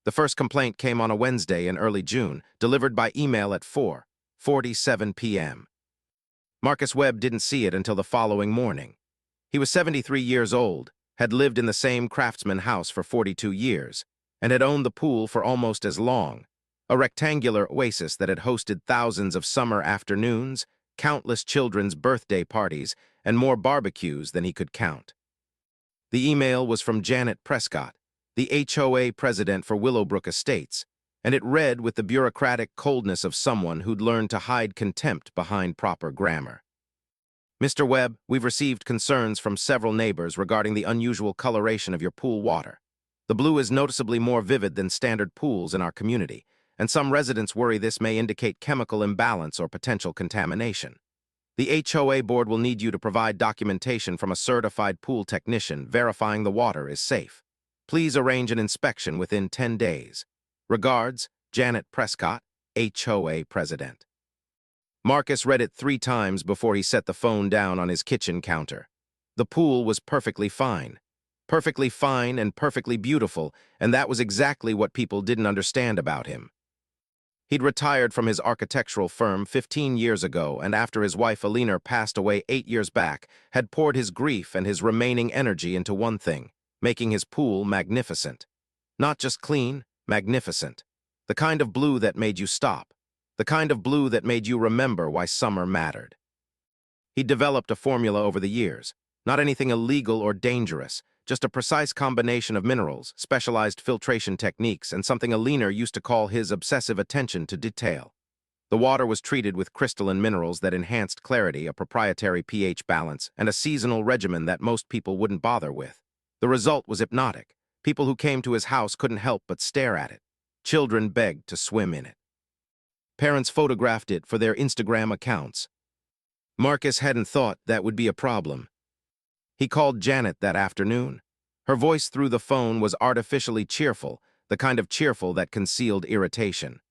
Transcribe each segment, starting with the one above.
The first complaint came on a Wednesday in early June, delivered by email at 4:47 p.m. Marcus Webb didn't see it until the following morning. He was 73 years old, had lived in the same craftsman house for 42 years, and had owned the pool for almost as long, a rectangular oasis that had hosted thousands of summer afternoons, countless children's birthday parties, and more barbecues than he could count. The email was from Janet Prescott, the HOA president for Willowbrook Estates, and it read with the bureaucratic coldness of someone who'd learned to hide contempt behind proper grammar. Mr. Webb, we've received concerns from several neighbors regarding the unusual coloration of your pool water. The blue is noticeably more vivid than standard pools in our community, and some residents worry this may indicate chemical imbalance or potential contamination. The HOA board will need you to provide documentation from a certified pool technician verifying the water is safe. Please arrange an inspection within 10 days. Regards, Janet Prescott, HOA president. Marcus read it 3 times before he set the phone down on his kitchen counter. The pool was perfectly fine and perfectly beautiful, and that was exactly what people didn't understand about him. He'd retired from his architectural firm 15 years ago, and after his wife Alina passed away 8 years back, had poured his grief and his remaining energy into one thing, making his pool magnificent. Not just clean, magnificent. The kind of blue that made you stop. The kind of blue that made you remember why summer mattered. He'd developed a formula over the years, not anything illegal or dangerous, just a precise combination of minerals, specialized filtration techniques, and something Alina used to call his obsessive attention to detail. The water was treated with crystalline minerals that enhanced clarity, a proprietary pH balance, and a seasonal regimen that most people wouldn't bother with. The result was hypnotic. People who came to his house couldn't help but stare at it. Children begged to swim in it. Parents photographed it for their Instagram accounts. Marcus hadn't thought that would be a problem. He called Janet that afternoon. Her voice through the phone was artificially cheerful, the kind of cheerful that concealed irritation.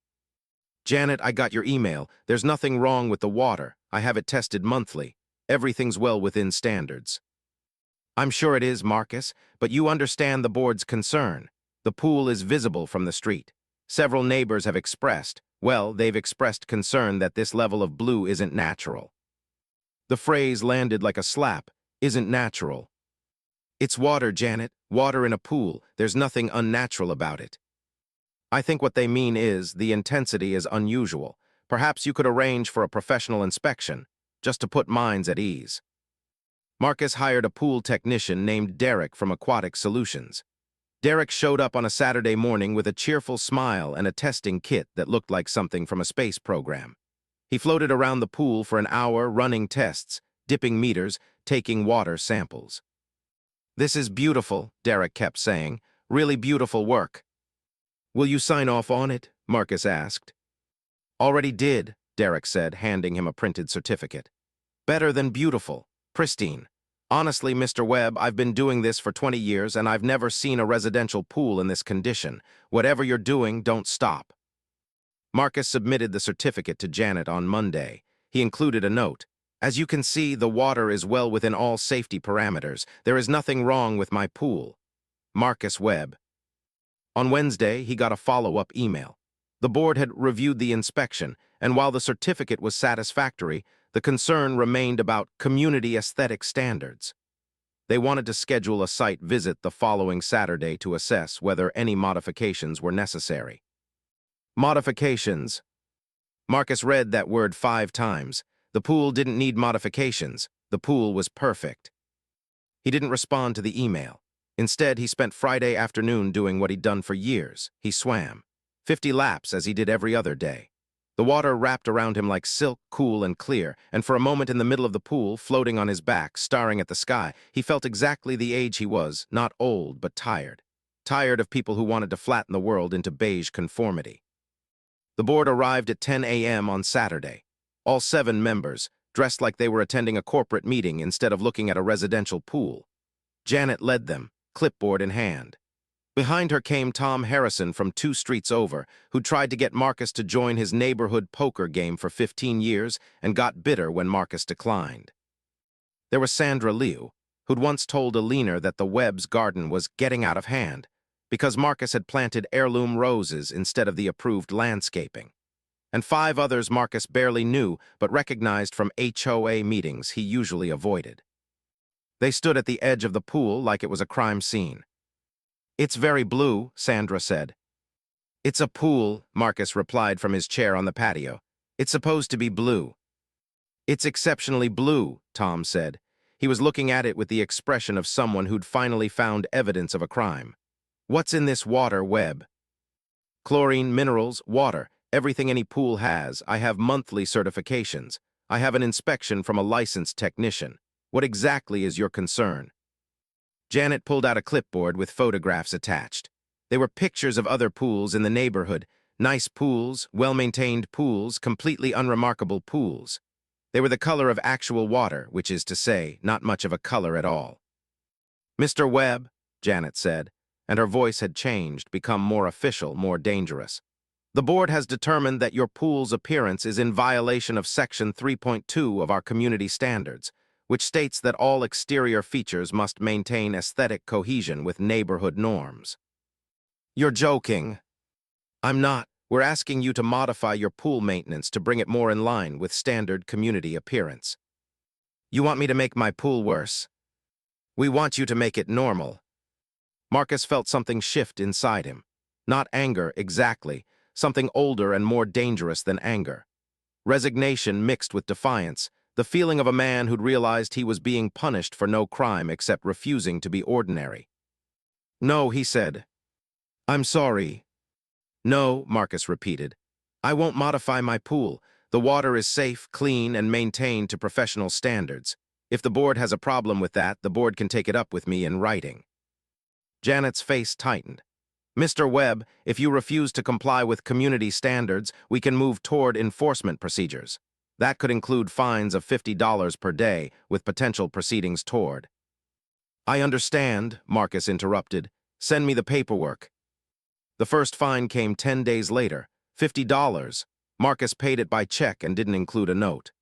"Janet, I got your email. There's nothing wrong with the water. I have it tested monthly. Everything's well within standards." "I'm sure it is, Marcus, but you understand the board's concern. The pool is visible from the street. Several neighbors have expressed concern that this level of blue isn't natural." The phrase landed like a slap. Isn't natural. "It's water, Janet. Water in a pool. There's nothing unnatural about it." "I think what they mean is the intensity is unusual. Perhaps you could arrange for a professional inspection, just to put minds at ease." Marcus hired a pool technician named Derek from Aquatic Solutions. Derek showed up on a Saturday morning with a cheerful smile and a testing kit that looked like something from a space program. He floated around the pool for an hour running tests, dipping meters, taking water samples. "This is beautiful," Derek kept saying. "Really beautiful work." "Will you sign off on it?" Marcus asked. "Already did," Derek said, handing him a printed certificate. "Better than beautiful. Pristine. Honestly, Mr. Webb, I've been doing this for 20 years and I've never seen a residential pool in this condition. Whatever you're doing, don't stop." Marcus submitted the certificate to Janet on Monday. He included a note. "As you can see, the water is well within all safety parameters. There is nothing wrong with my pool. Marcus Webb." On Wednesday, he got a follow-up email. The board had reviewed the inspection, and while the certificate was satisfactory, the concern remained about community aesthetic standards. They wanted to schedule a site visit the following Saturday to assess whether any modifications were necessary. Modifications. Marcus read that word 5 times. The pool didn't need modifications. The pool was perfect. He didn't respond to the email. Instead, he spent Friday afternoon doing what he'd done for years. He swam. 50 laps as he did every other day. The water wrapped around him like silk, cool and clear, and for a moment in the middle of the pool, floating on his back, staring at the sky, he felt exactly the age he was, not old, but tired. Tired of people who wanted to flatten the world into beige conformity. The board arrived at 10 a.m. on Saturday. All 7 members, dressed like they were attending a corporate meeting instead of looking at a residential pool. Janet led them, clipboard in hand. Behind her came Tom Harrison from 2 streets over, who tried to get Marcus to join his neighborhood poker game for 15 years and got bitter when Marcus declined. There was Sandra Liu, who'd once told Alina that the Webb's garden was getting out of hand. because Marcus had planted heirloom roses instead of the approved landscaping. And 5 others Marcus barely knew but recognized from HOA meetings he usually avoided. They stood at the edge of the pool like it was a crime scene. "It's very blue," Sandra said. "It's a pool," Marcus replied from his chair on the patio. "It's supposed to be blue." "It's exceptionally blue," Tom said. He was looking at it with the expression of someone who'd finally found evidence of a crime. "What's in this water, Webb?" "Chlorine, minerals, water, everything any pool has. I have monthly certifications. I have an inspection from a licensed technician. What exactly is your concern?" Janet pulled out a clipboard with photographs attached. They were pictures of other pools in the neighborhood. Nice pools, well-maintained pools, completely unremarkable pools. They were the color of actual water, which is to say, not much of a color at all. "Mr. Webb," Janet said, and her voice had changed, become more official, more dangerous. "The board has determined that your pool's appearance is in violation of Section 3.2 of our community standards, which states that all exterior features must maintain aesthetic cohesion with neighborhood norms." "You're joking." "I'm not. We're asking you to modify your pool maintenance to bring it more in line with standard community appearance." "You want me to make my pool worse?" "We want you to make it normal." Marcus felt something shift inside him. Not anger, exactly. Something older and more dangerous than anger. Resignation mixed with defiance, the feeling of a man who'd realized he was being punished for no crime except refusing to be ordinary. "No," he said. "I'm sorry." "No," Marcus repeated. "I won't modify my pool. The water is safe, clean, and maintained to professional standards. If the board has a problem with that, the board can take it up with me in writing." Janet's face tightened. "Mr. Webb, if you refuse to comply with community standards, we can move toward enforcement procedures. That could include fines of $50 per day, with potential proceedings toward." "I understand," Marcus interrupted. "Send me the paperwork." The first fine came 10 days later, $50. Marcus paid it by check and didn't include a note.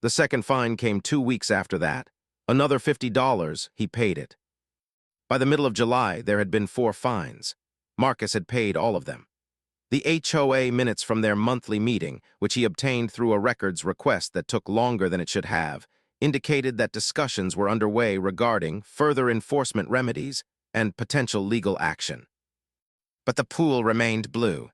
The second fine came 2 weeks after that. Another $50, he paid it. By the middle of July, there had been 4 fines. Marcus had paid all of them. The HOA minutes from their monthly meeting, which he obtained through a records request that took longer than it should have, indicated that discussions were underway regarding further enforcement remedies and potential legal action. But the pool remained blue.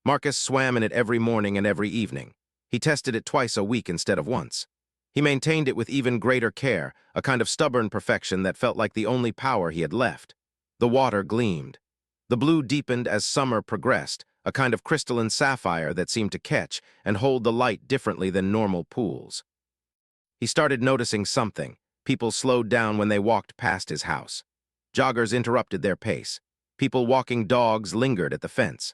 Marcus swam in it every morning and every evening. He tested it twice a week instead of once. He maintained it with even greater care, a kind of stubborn perfection that felt like the only power he had left. The water gleamed. The blue deepened as summer progressed, a kind of crystalline sapphire that seemed to catch and hold the light differently than normal pools. He started noticing something. People slowed down when they walked past his house. Joggers interrupted their pace. People walking dogs lingered at the fence.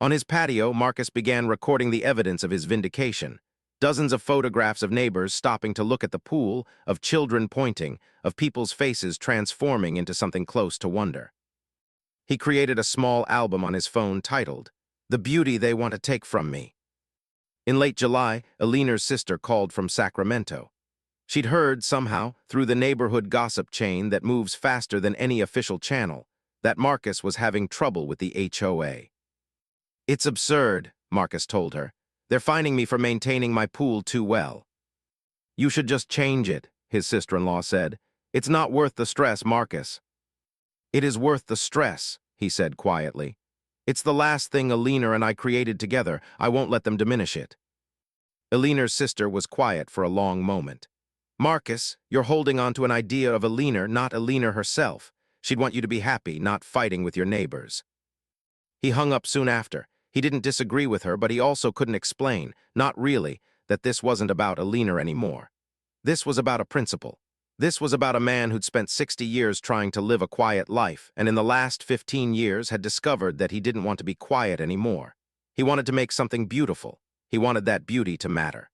On his patio, Marcus began recording the evidence of his vindication. Dozens of photographs of neighbors stopping to look at the pool, of children pointing, of people's faces transforming into something close to wonder. He created a small album on his phone titled, "The Beauty They Want to Take From Me." In late July, Alina's sister called from Sacramento. She'd heard, somehow, through the neighborhood gossip chain that moves faster than any official channel, that Marcus was having trouble with the HOA. "It's absurd," Marcus told her. "They're fining me for maintaining my pool too well." "You should just change it," his sister-in-law said. "It's not worth the stress, Marcus." "It is worth the stress," he said quietly. "It's the last thing Alina and I created together. I won't let them diminish it." Alina's sister was quiet for a long moment. "Marcus, you're holding on to an idea of Alina, not Alina herself. She'd want you to be happy, not fighting with your neighbors." He hung up soon after. He didn't disagree with her, but he also couldn't explain, not really, that this wasn't about Alina anymore. This was about a principle. This was about a man who'd spent 60 years trying to live a quiet life, and in the last 15 years had discovered that he didn't want to be quiet anymore. He wanted to make something beautiful. He wanted that beauty to matter.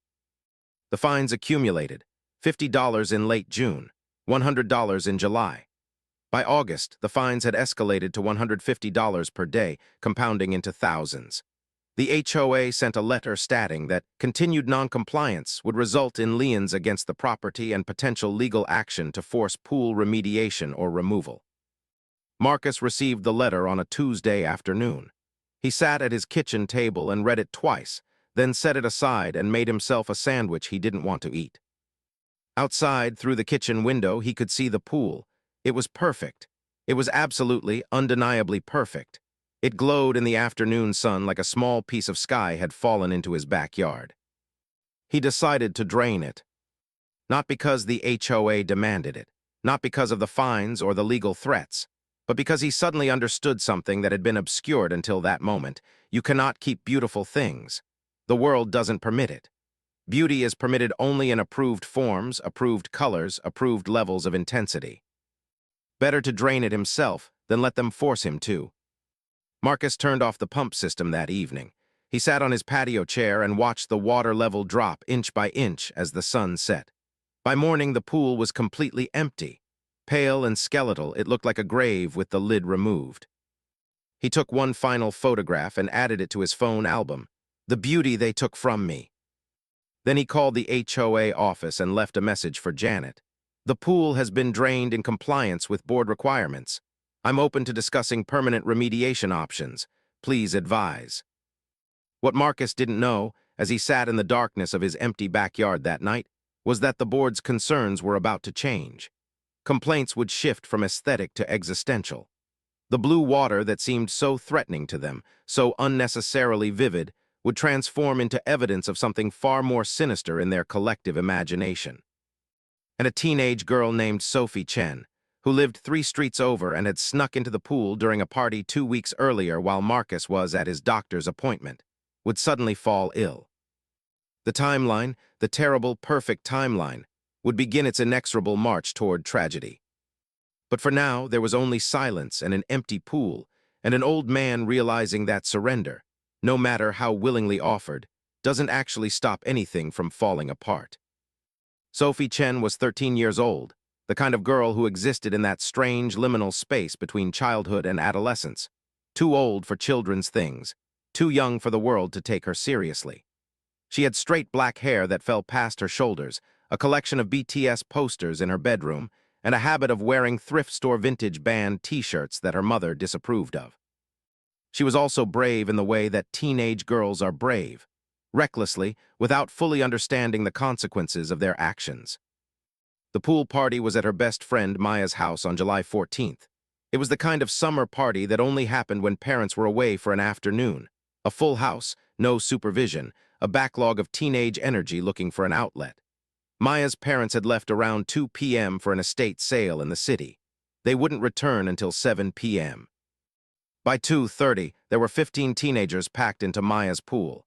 The fines accumulated. $50 in late June, $100 in July. By August, the fines had escalated to $150 per day, compounding into thousands. The HOA sent a letter stating that continued noncompliance would result in liens against the property and potential legal action to force pool remediation or removal. Marcus received the letter on a Tuesday afternoon. He sat at his kitchen table and read it twice, then set it aside and made himself a sandwich he didn't want to eat. Outside, through the kitchen window, he could see the pool. It was perfect. It was absolutely, undeniably perfect. It glowed in the afternoon sun like a small piece of sky had fallen into his backyard. He decided to drain it. Not because the HOA demanded it, not because of the fines or the legal threats, but because he suddenly understood something that had been obscured until that moment. You cannot keep beautiful things. The world doesn't permit it. Beauty is permitted only in approved forms, approved colors, approved levels of intensity. Better to drain it himself than let them force him to. Marcus turned off the pump system that evening. He sat on his patio chair and watched the water level drop inch by inch as the sun set. By morning, the pool was completely empty. Pale and skeletal, it looked like a grave with the lid removed. He took one final photograph and added it to his phone album. The beauty they took from me. Then he called the HOA office and left a message for Janet. The pool has been drained in compliance with board requirements. I'm open to discussing permanent remediation options. Please advise. What Marcus didn't know, as he sat in the darkness of his empty backyard that night, was that the board's concerns were about to change. Complaints would shift from aesthetic to existential. The blue water that seemed so threatening to them, so unnecessarily vivid, would transform into evidence of something far more sinister in their collective imagination. And a teenage girl named Sophie Chen, who lived 3 streets over and had snuck into the pool during a party 2 weeks earlier while Marcus was at his doctor's appointment, would suddenly fall ill. The timeline, the terrible, perfect timeline, would begin its inexorable march toward tragedy. But for now, there was only silence and an empty pool, and an old man realizing that surrender, no matter how willingly offered, doesn't actually stop anything from falling apart. Sophie Chen was 13 years old, the kind of girl who existed in that strange liminal space between childhood and adolescence, too old for children's things, too young for the world to take her seriously. She had straight black hair that fell past her shoulders, a collection of BTS posters in her bedroom, and a habit of wearing thrift store vintage band t-shirts that her mother disapproved of. She was also brave in the way that teenage girls are brave, recklessly, without fully understanding the consequences of their actions. The pool party was at her best friend Maya's house on July 14th. It was the kind of summer party that only happened when parents were away for an afternoon. A full house, no supervision, a backlog of teenage energy looking for an outlet. Maya's parents had left around 2 p.m. for an estate sale in the city. They wouldn't return until 7 p.m. By 2:30, there were 15 teenagers packed into Maya's pool.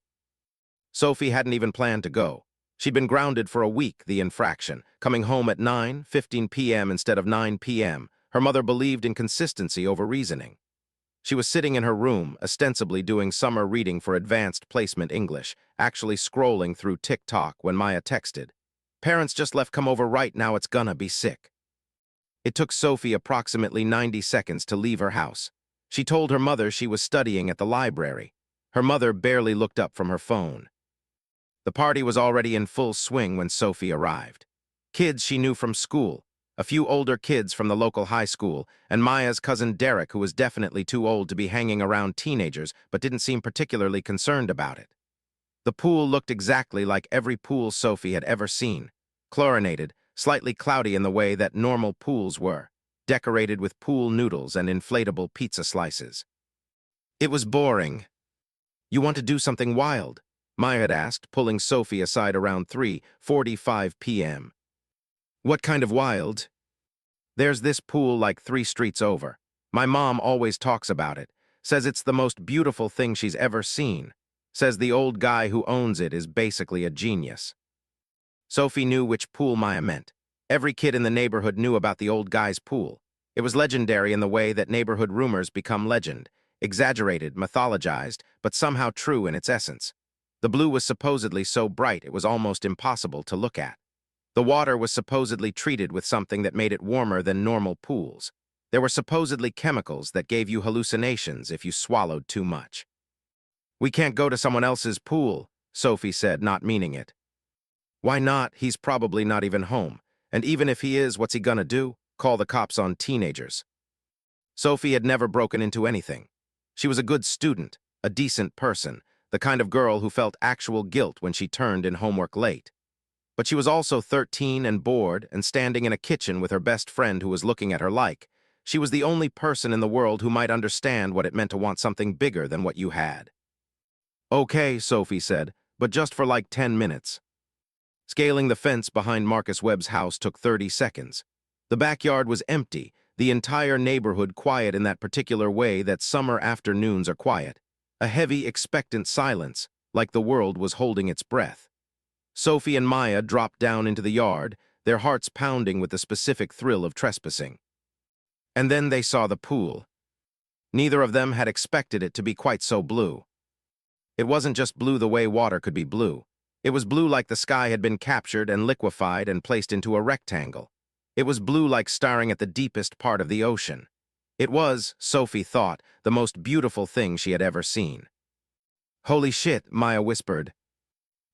Sophie hadn't even planned to go. She'd been grounded for a week, the infraction, coming home at 9:15 p.m. instead of 9 p.m. Her mother believed in consistency over reasoning. She was sitting in her room, ostensibly doing summer reading for advanced placement English, actually scrolling through TikTok when Maya texted, "Parents just left, come over right now, it's gonna be sick." It took Sophie approximately 90 seconds to leave her house. She told her mother she was studying at the library. Her mother barely looked up from her phone. The party was already in full swing when Sophie arrived. Kids she knew from school, a few older kids from the local high school, and Maya's cousin Derek, who was definitely too old to be hanging around teenagers but didn't seem particularly concerned about it. The pool looked exactly like every pool Sophie had ever seen, chlorinated, slightly cloudy in the way that normal pools were, decorated with pool noodles and inflatable pizza slices. It was boring. "You want to do something wild?" Maya had asked, pulling Sophie aside around 3:45 p.m. "What kind of wild?" "There's this pool like 3 streets over. My mom always talks about it, says it's the most beautiful thing she's ever seen, says the old guy who owns it is basically a genius." Sophie knew which pool Maya meant. Every kid in the neighborhood knew about the old guy's pool. It was legendary in the way that neighborhood rumors become legend, exaggerated, mythologized, but somehow true in its essence. The blue was supposedly so bright it was almost impossible to look at. The water was supposedly treated with something that made it warmer than normal pools. There were supposedly chemicals that gave you hallucinations if you swallowed too much. "We can't go to someone else's pool," Sophie said, not meaning it. "Why not? He's probably not even home. And even if he is, what's he gonna do? Call the cops on teenagers." Sophie had never broken into anything. She was a good student, a decent person, the kind of girl who felt actual guilt when she turned in homework late. But she was also 13 and bored and standing in a kitchen with her best friend who was looking at her like she was the only person in the world who might understand what it meant to want something bigger than what you had. "Okay," Sophie said, "but just for like 10 minutes." Scaling the fence behind Marcus Webb's house took 30 seconds. The backyard was empty, the entire neighborhood quiet in that particular way that summer afternoons are quiet. A heavy, expectant silence, like the world was holding its breath. Sophie and Maya dropped down into the yard, their hearts pounding with the specific thrill of trespassing. And then they saw the pool. Neither of them had expected it to be quite so blue. It wasn't just blue the way water could be blue. It was blue like the sky had been captured and liquefied and placed into a rectangle. It was blue like staring at the deepest part of the ocean. It was, Sophie thought, the most beautiful thing she had ever seen. "Holy shit," Maya whispered.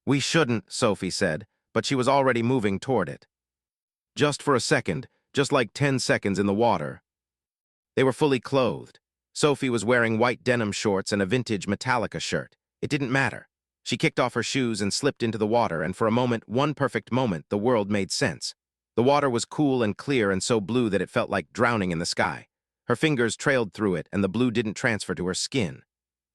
"We shouldn't," Sophie said, but she was already moving toward it. Just for a second, just like 10 seconds in the water. They were fully clothed. Sophie was wearing white denim shorts and a vintage Metallica shirt. It didn't matter. She kicked off her shoes and slipped into the water, and for a moment, one perfect moment, the world made sense. The water was cool and clear and so blue that it felt like drowning in the sky. Her fingers trailed through it, and the blue didn't transfer to her skin.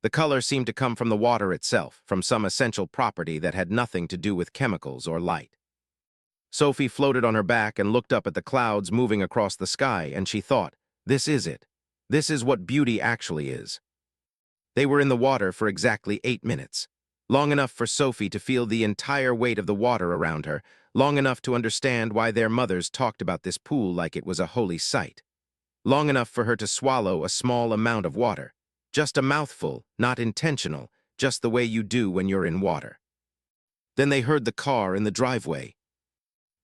The color seemed to come from the water itself, from some essential property that had nothing to do with chemicals or light. Sophie floated on her back and looked up at the clouds moving across the sky, and she thought, this is it. This is what beauty actually is. They were in the water for exactly 8 minutes. Long enough for Sophie to feel the entire weight of the water around her, long enough to understand why their mothers talked about this pool like it was a holy site. Long enough for her to swallow a small amount of water. Just a mouthful, not intentional, just the way you do when you're in water. Then they heard the car in the driveway.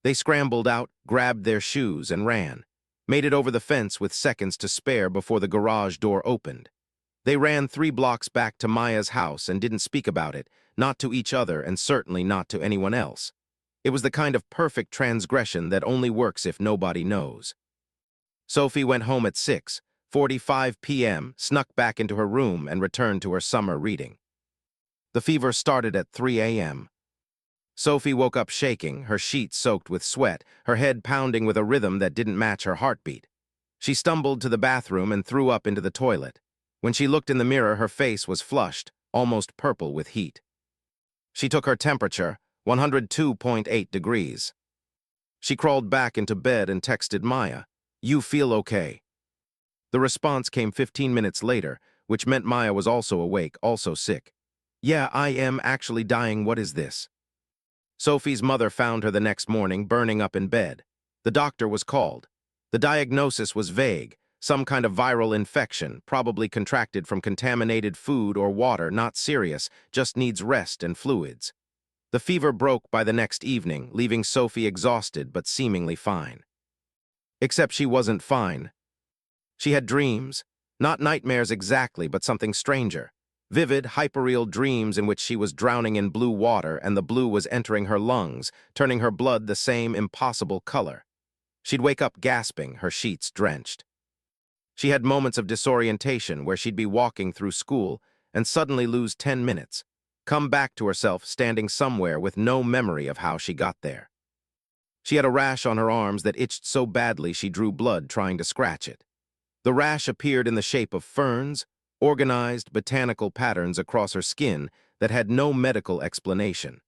They scrambled out, grabbed their shoes, and ran. Made it over the fence with seconds to spare before the garage door opened. They ran 3 blocks back to Maya's house and didn't speak about it, not to each other and certainly not to anyone else. It was the kind of perfect transgression that only works if nobody knows. Sophie went home at 6:45 p.m., snuck back into her room, and returned to her summer reading. The fever started at 3 a.m. Sophie woke up shaking, her sheets soaked with sweat, her head pounding with a rhythm that didn't match her heartbeat. She stumbled to the bathroom and threw up into the toilet. When she looked in the mirror, her face was flushed, almost purple with heat. She took her temperature, 102.8 degrees. She crawled back into bed and texted Maya, "You feel okay?" The response came 15 minutes later, which meant Maya was also awake, also sick. "Yeah, I am actually dying. What is this?" Sophie's mother found her the next morning, burning up in bed. The doctor was called. The diagnosis was vague, some kind of viral infection, probably contracted from contaminated food or water, not serious, just needs rest and fluids. The fever broke by the next evening, leaving Sophie exhausted but seemingly fine. Except she wasn't fine. She had dreams, not nightmares exactly, but something stranger. Vivid, hyperreal dreams in which she was drowning in blue water and the blue was entering her lungs, turning her blood the same impossible color. She'd wake up gasping, her sheets drenched. She had moments of disorientation where she'd be walking through school and suddenly lose 10 minutes, come back to herself standing somewhere with no memory of how she got there. She had a rash on her arms that itched so badly she drew blood trying to scratch it. The rash appeared in the shape of ferns, organized botanical patterns across her skin that had no medical explanation.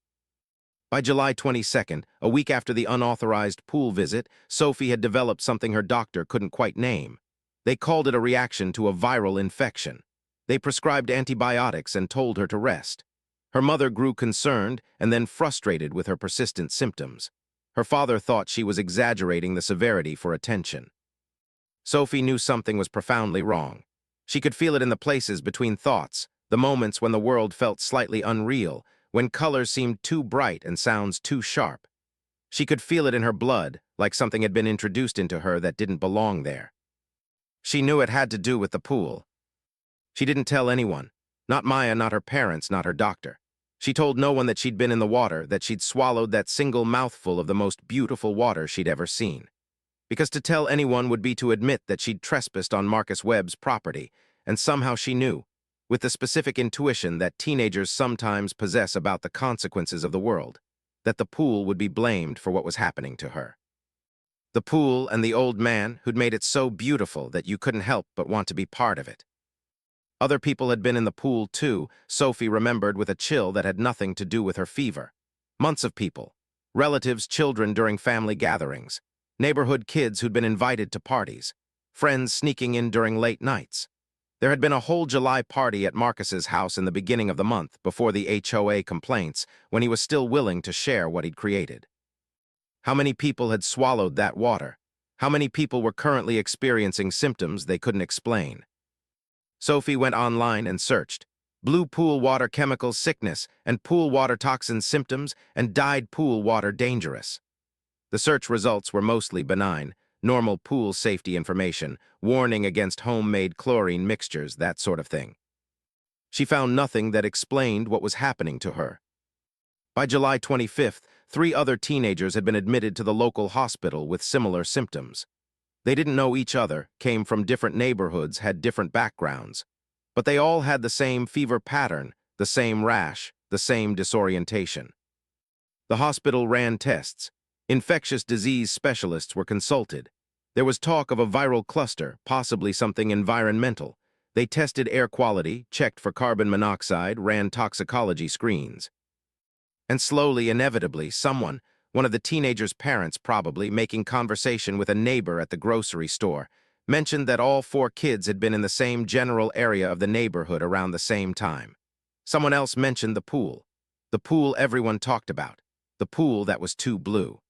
By July 22nd, a week after the unauthorized pool visit, Sophie had developed something her doctor couldn't quite name. They called it a reaction to a viral infection. They prescribed antibiotics and told her to rest. Her mother grew concerned and then frustrated with her persistent symptoms. Her father thought she was exaggerating the severity for attention. Sophie knew something was profoundly wrong. She could feel it in the places between thoughts, the moments when the world felt slightly unreal, when colors seemed too bright and sounds too sharp. She could feel it in her blood, like something had been introduced into her that didn't belong there. She knew it had to do with the pool. She didn't tell anyone, not Maya, not her parents, not her doctor. She told no one that she'd been in the water, that she'd swallowed that single mouthful of the most beautiful water she'd ever seen. because to tell anyone would be to admit that she'd trespassed on Marcus Webb's property, and somehow she knew, with the specific intuition that teenagers sometimes possess about the consequences of the world, that the pool would be blamed for what was happening to her. The pool and the old man who'd made it so beautiful that you couldn't help but want to be part of it. Other people had been in the pool too, Sophie remembered with a chill that had nothing to do with her fever. Months of people, relatives, children during family gatherings, neighborhood kids who'd been invited to parties, friends sneaking in during late nights. There had been a whole July party at Marcus's house in the beginning of the month before the HOA complaints, when he was still willing to share what he'd created. How many people had swallowed that water? How many people were currently experiencing symptoms they couldn't explain? Sophie went online and searched blue pool water chemical sickness and pool water toxin symptoms and dyed pool water dangerous. The search results were mostly benign, normal pool safety information, warning against homemade chlorine mixtures, that sort of thing. She found nothing that explained what was happening to her. By July 25th, 3 other teenagers had been admitted to the local hospital with similar symptoms. They didn't know each other, came from different neighborhoods, had different backgrounds. But they all had the same fever pattern, the same rash, the same disorientation. The hospital ran tests. Infectious disease specialists were consulted. There was talk of a viral cluster, possibly something environmental. They tested air quality, checked for carbon monoxide, ran toxicology screens. And slowly, inevitably, someone, one of the teenagers' parents probably, making conversation with a neighbor at the grocery store, mentioned that all 4 kids had been in the same general area of the neighborhood around the same time. Someone else mentioned the pool everyone talked about, the pool that was too blue.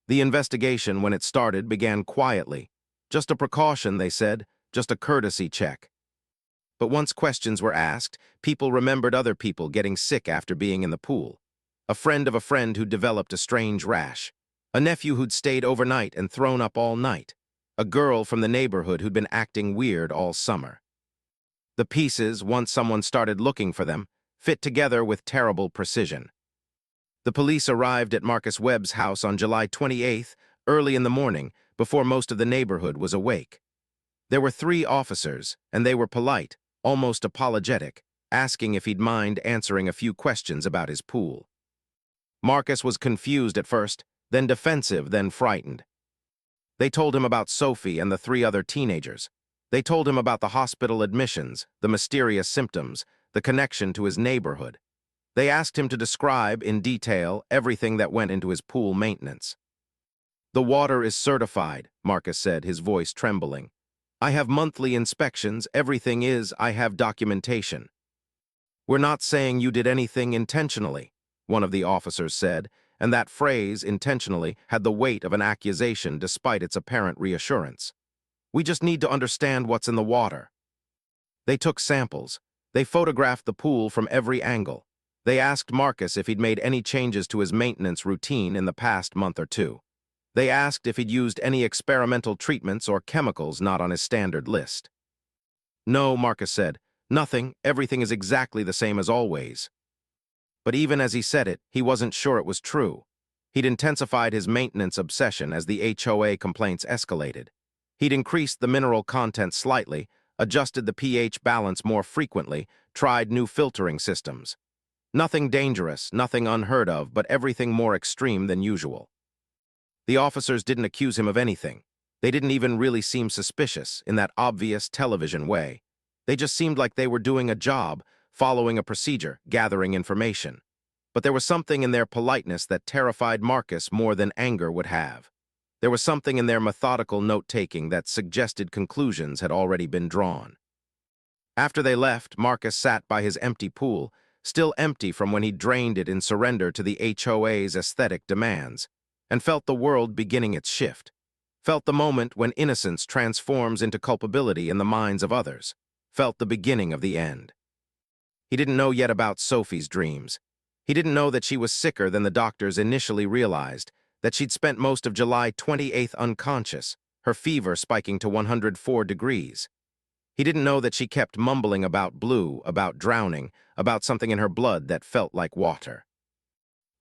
The investigation, when it started, began quietly. Just a precaution, they said, just a courtesy check. But once questions were asked, people remembered other people getting sick after being in the pool. A friend of a friend who developed a strange rash. A nephew who'd stayed overnight and thrown up all night. A girl from the neighborhood who'd been acting weird all summer. The pieces, once someone started looking for them, fit together with terrible precision. The police arrived at Marcus Webb's house on July 28th, early in the morning, before most of the neighborhood was awake. There were 3 officers, and they were polite, almost apologetic, asking if he'd mind answering a few questions about his pool. Marcus was confused at first, then defensive, then frightened. They told him about Sophie and the 3 other teenagers. They told him about the hospital admissions, the mysterious symptoms, the connection to his neighborhood. They asked him to describe, in detail, everything that went into his pool maintenance. "The water is certified," Marcus said, his voice trembling. "I have monthly inspections, everything is, I have documentation." "We're not saying you did anything intentionally," one of the officers said, and that phrase, intentionally, had the weight of an accusation despite its apparent reassurance. "We just need to understand what's in the water." They took samples. They photographed the pool from every angle. They asked Marcus if he'd made any changes to his maintenance routine in the past month or 2. They asked if he'd used any experimental treatments or chemicals not on his standard list. "No," Marcus said, "nothing, everything is exactly the same as always." But even as he said it, he wasn't sure it was true. He'd intensified his maintenance obsession as the HOA complaints escalated. He'd increased the mineral content slightly, adjusted the pH balance more frequently, tried new filtering systems. Nothing dangerous, nothing unheard of, but everything more extreme than usual. The officers didn't accuse him of anything. They didn't even really seem suspicious in that obvious television way. They just seemed like they were doing a job, following a procedure, gathering information. But there was something in their politeness that terrified Marcus more than anger would have. There was something in their methodical note-taking that suggested conclusions had already been drawn. After they left, Marcus sat by his empty pool, still empty from when he drained it in surrender to the HOA's aesthetic demands, and felt the world beginning its shift. Felt the moment when innocence transforms into culpability in the minds of others. Felt the beginning of the end. He didn't know yet about Sophie's dreams. He didn't know that she was sicker than the doctors initially realized, that she'd spent most of July 28th unconscious, her fever spiking to 104 degrees. He didn't know that she kept mumbling about blue, about drowning, about something in her blood that felt like water.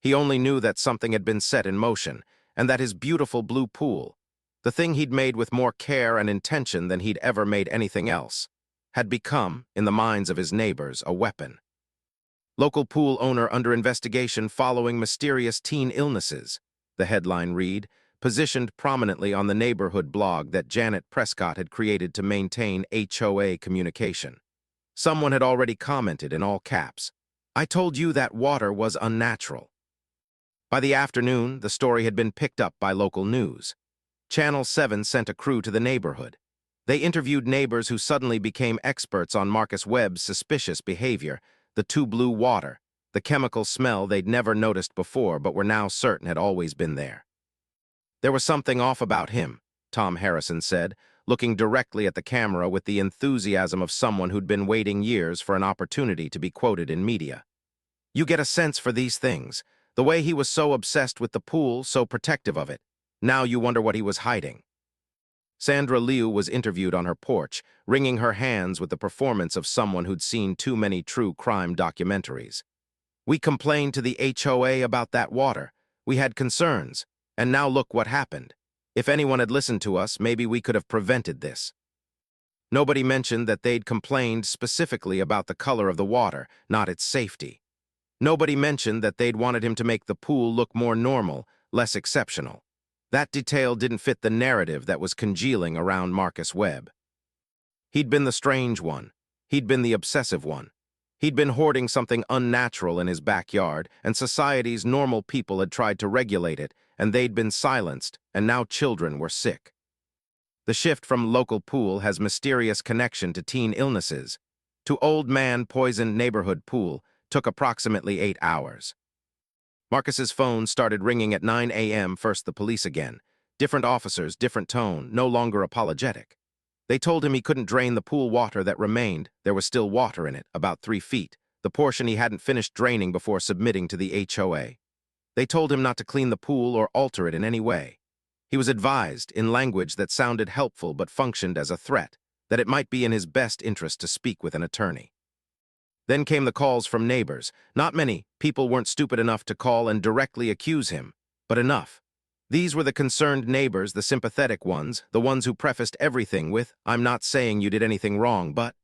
He only knew that something had been set in motion, and that his beautiful blue pool, The thing he'd made with more care and intention than he'd ever made anything else had become, in the minds of his neighbors, a weapon. Local pool owner under investigation following mysterious teen illnesses, the headline read, positioned prominently on the neighborhood blog that Janet Prescott had created to maintain HOA communication. Someone had already commented in all caps, "I told you that water was unnatural." By the afternoon, the story had been picked up by local news. Channel 7 sent a crew to the neighborhood. They interviewed neighbors who suddenly became experts on Marcus Webb's suspicious behavior, the too blue water, the chemical smell they'd never noticed before but were now certain had always been there. "There was something off about him," Tom Harrison said, looking directly at the camera with the enthusiasm of someone who'd been waiting years for an opportunity to be quoted in media. "You get a sense for these things. The way he was so obsessed with the pool, so protective of it. Now you wonder what he was hiding." Sandra Liu was interviewed on her porch, wringing her hands with the performance of someone who'd seen too many true crime documentaries. "We complained to the HOA about that water. We had concerns. And now look what happened. If anyone had listened to us, maybe we could have prevented this." Nobody mentioned that they'd complained specifically about the color of the water, not its safety. Nobody mentioned that they'd wanted him to make the pool look more normal, less exceptional. That detail didn't fit the narrative that was congealing around Marcus Webb. He'd been the strange one. He'd been the obsessive one. He'd been hoarding something unnatural in his backyard, and society's normal people had tried to regulate it, and they'd been silenced, and now children were sick. The shift from local pool has mysterious connection to teen illnesses. To old man poisoned neighborhood pool took approximately 8 hours. Marcus's phone started ringing at 9 a.m. First the police again. Different officers, different tone, no longer apologetic. They told him he couldn't drain the pool water that remained. There was still water in it, about 3 feet, the portion he hadn't finished draining before submitting to the HOA. They told him not to clean the pool or alter it in any way. He was advised, in language that sounded helpful but functioned as a threat, that it might be in his best interest to speak with an attorney. Then came the calls from neighbors. Not many. People weren't stupid enough to call and directly accuse him, but enough. These were the concerned neighbors, the sympathetic ones, the ones who prefaced everything with, "I'm not saying you did anything wrong, but,"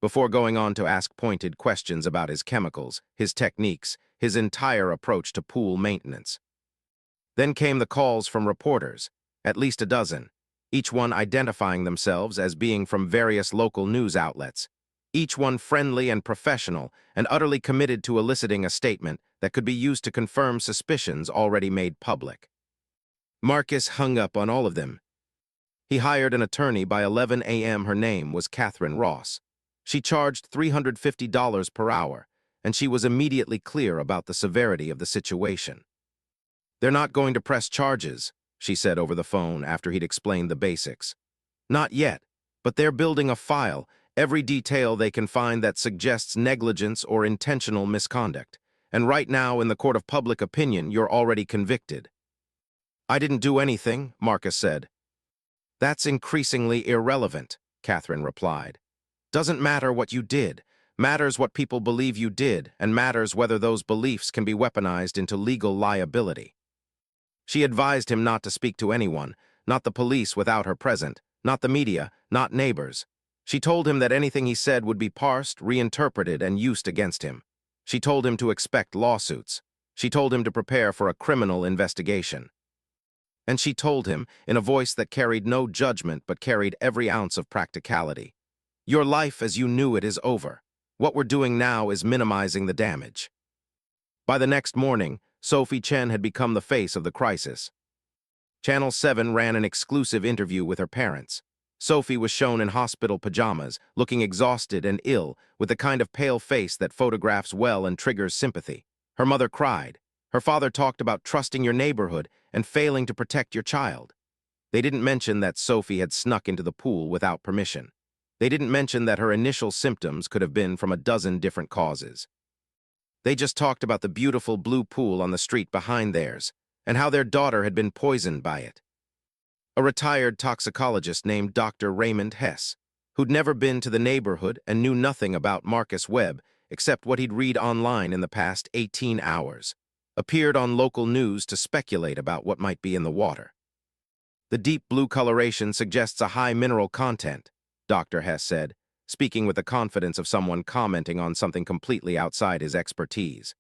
before going on to ask pointed questions about his chemicals, his techniques, his entire approach to pool maintenance. Then came the calls from reporters, at least a dozen, each one identifying themselves as being from various local news outlets, each one friendly and professional and utterly committed to eliciting a statement that could be used to confirm suspicions already made public. Marcus hung up on all of them. He hired an attorney by 11 a.m. Her name was Catherine Ross. She charged $350 per hour, and she was immediately clear about the severity of the situation. "They're not going to press charges," she said over the phone after he'd explained the basics. "Not yet, but they're building a file, every detail they can find that suggests negligence or intentional misconduct. And right now, in the court of public opinion, you're already convicted." "I didn't do anything," Marcus said. "That's increasingly irrelevant," Catherine replied. "Doesn't matter what you did. Matters what people believe you did, and matters whether those beliefs can be weaponized into legal liability." She advised him not to speak to anyone, not the police without her present, not the media, not neighbors. She told him that anything he said would be parsed, reinterpreted, and used against him. She told him to expect lawsuits. She told him to prepare for a criminal investigation. And she told him, in a voice that carried no judgment but carried every ounce of practicality, "Your life as you knew it is over. What we're doing now is minimizing the damage." By the next morning, Sophie Chen had become the face of the crisis. Channel 7 ran an exclusive interview with her parents. Sophie was shown in hospital pajamas, looking exhausted and ill, with the kind of pale face that photographs well and triggers sympathy. Her mother cried. Her father talked about trusting your neighborhood and failing to protect your child. They didn't mention that Sophie had snuck into the pool without permission. They didn't mention that her initial symptoms could have been from a dozen different causes. They just talked about the beautiful blue pool on the street behind theirs, and how their daughter had been poisoned by it. A retired toxicologist named Dr. Raymond Hess, who'd never been to the neighborhood and knew nothing about Marcus Webb except what he'd read online in the past 18 hours, appeared on local news to speculate about what might be in the water. The deep blue coloration suggests a high mineral content, Dr. Hess said, speaking with the confidence of someone commenting on something completely outside his expertise.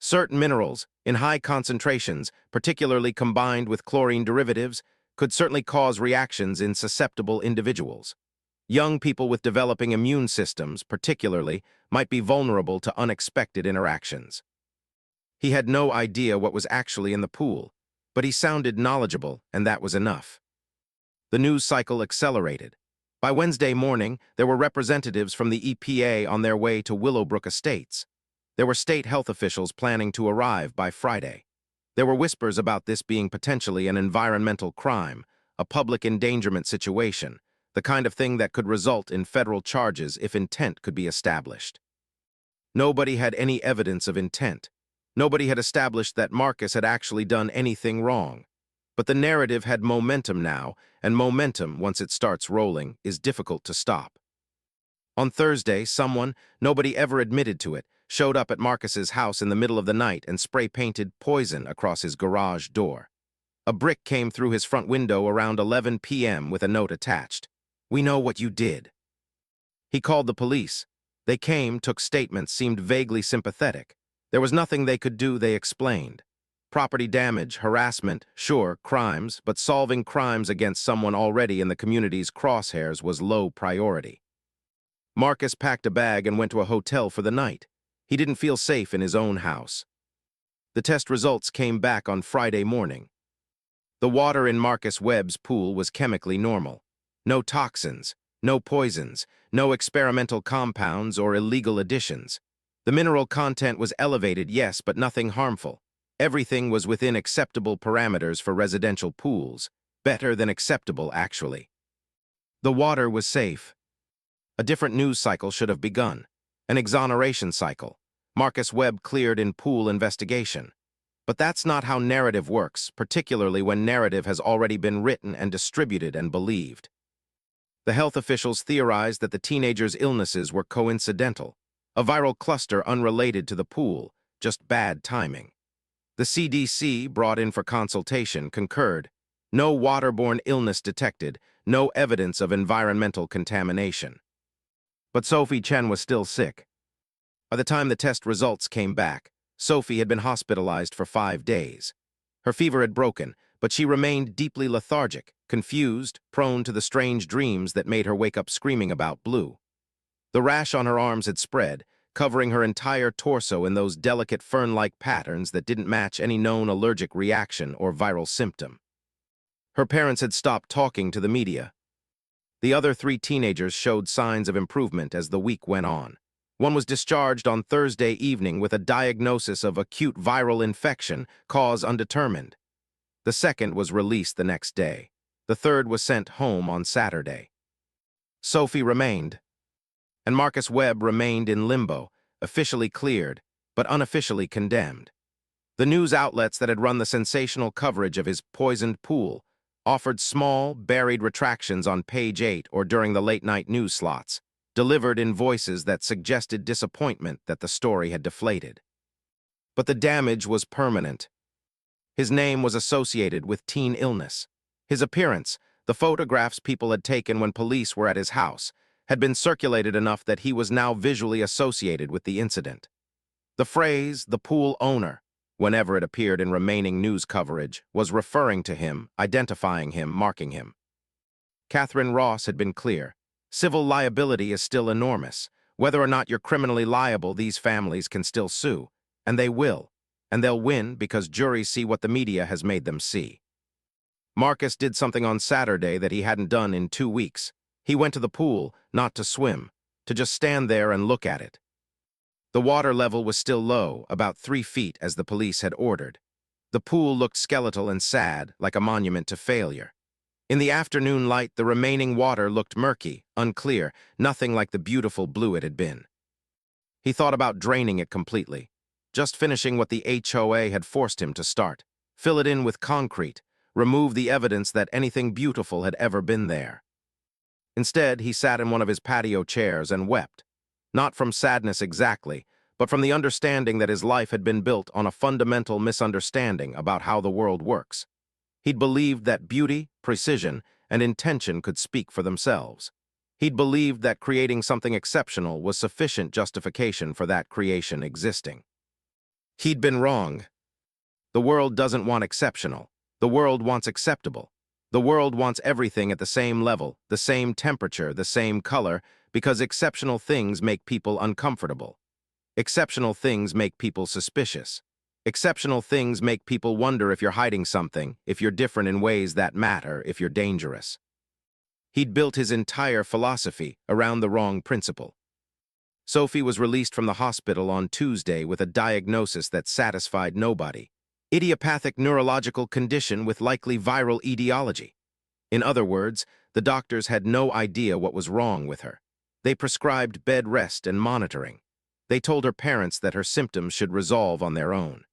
Certain minerals, in high concentrations, particularly combined with chlorine derivatives, could certainly cause reactions in susceptible individuals. Young people with developing immune systems, particularly, might be vulnerable to unexpected interactions. He had no idea what was actually in the pool, but he sounded knowledgeable, and that was enough. The news cycle accelerated. By Wednesday morning, there were representatives from the EPA on their way to Willowbrook Estates. There were state health officials planning to arrive by Friday. There were whispers about this being potentially an environmental crime, a public endangerment situation, the kind of thing that could result in federal charges if intent could be established. Nobody had any evidence of intent. Nobody had established that Marcus had actually done anything wrong. But the narrative had momentum now, and momentum, once it starts rolling, is difficult to stop. On Thursday, someone, nobody ever admitted to it, showed up at Marcus's house in the middle of the night and spray-painted poison across his garage door. A brick came through his front window around 11 p.m. with a note attached. "We know what you did." He called the police. They came, took statements, seemed vaguely sympathetic. There was nothing they could do, they explained. Property damage, harassment, sure, crimes, but solving crimes against someone already in the community's crosshairs was low priority. Marcus packed a bag and went to a hotel for the night. He didn't feel safe in his own house. The test results came back on Friday morning. The water in Marcus Webb's pool was chemically normal. No toxins, no poisons, no experimental compounds or illegal additions. The mineral content was elevated, yes, but nothing harmful. Everything was within acceptable parameters for residential pools. Better than acceptable, actually. The water was safe. A different news cycle should have begun. An exoneration cycle. Marcus Webb cleared in pool investigation. But that's not how narrative works, particularly when narrative has already been written and distributed and believed. The health officials theorized that the teenager's illnesses were coincidental, a viral cluster unrelated to the pool, just bad timing. The CDC, brought in for consultation, concurred. No waterborne illness detected, no evidence of environmental contamination. But Sophie Chen was still sick. By the time the test results came back, Sophie had been hospitalized for 5 days. Her fever had broken, but she remained deeply lethargic, confused, prone to the strange dreams that made her wake up screaming about Blue. The rash on her arms had spread, covering her entire torso in those delicate fern-like patterns that didn't match any known allergic reaction or viral symptom. Her parents had stopped talking to the media. The other 3 teenagers showed signs of improvement as the week went on. One was discharged on Thursday evening with a diagnosis of acute viral infection, cause undetermined. The second was released the next day. The third was sent home on Saturday. Sophie remained, and Marcus Webb remained in limbo, officially cleared, but unofficially condemned. The news outlets that had run the sensational coverage of his poisoned pool offered small, buried retractions on page 8 or during the late-night news slots, delivered in voices that suggested disappointment that the story had deflated. But the damage was permanent. His name was associated with teen illness. His appearance, the photographs people had taken when police were at his house, had been circulated enough that he was now visually associated with the incident. The phrase, "the pool owner," whenever it appeared in remaining news coverage, was referring to him, identifying him, marking him. Catherine Ross had been clear. Civil liability is still enormous. Whether or not you're criminally liable, these families can still sue. And they will. And they'll win because juries see what the media has made them see. Marcus did something on Saturday that he hadn't done in 2 weeks. He went to the pool, not to swim, to just stand there and look at it. The water level was still low, about 3 feet as the police had ordered. The pool looked skeletal and sad, like a monument to failure. In the afternoon light, the remaining water looked murky, unclear, nothing like the beautiful blue it had been. He thought about draining it completely, just finishing what the HOA had forced him to start. Fill it in with concrete, remove the evidence that anything beautiful had ever been there. Instead, he sat in one of his patio chairs and wept. Not from sadness exactly, but from the understanding that his life had been built on a fundamental misunderstanding about how the world works. He'd believed that beauty, precision, and intention could speak for themselves. He'd believed that creating something exceptional was sufficient justification for that creation existing. He'd been wrong. The world doesn't want exceptional. The world wants acceptable. The world wants everything at the same level, the same temperature, the same color, because exceptional things make people uncomfortable. Exceptional things make people suspicious. Exceptional things make people wonder if you're hiding something, if you're different in ways that matter, if you're dangerous. He'd built his entire philosophy around the wrong principle. Sophie was released from the hospital on Tuesday with a diagnosis that satisfied nobody. Idiopathic neurological condition with likely viral etiology. In other words, the doctors had no idea what was wrong with her. They prescribed bed rest and monitoring. They told her parents that her symptoms should resolve on their own.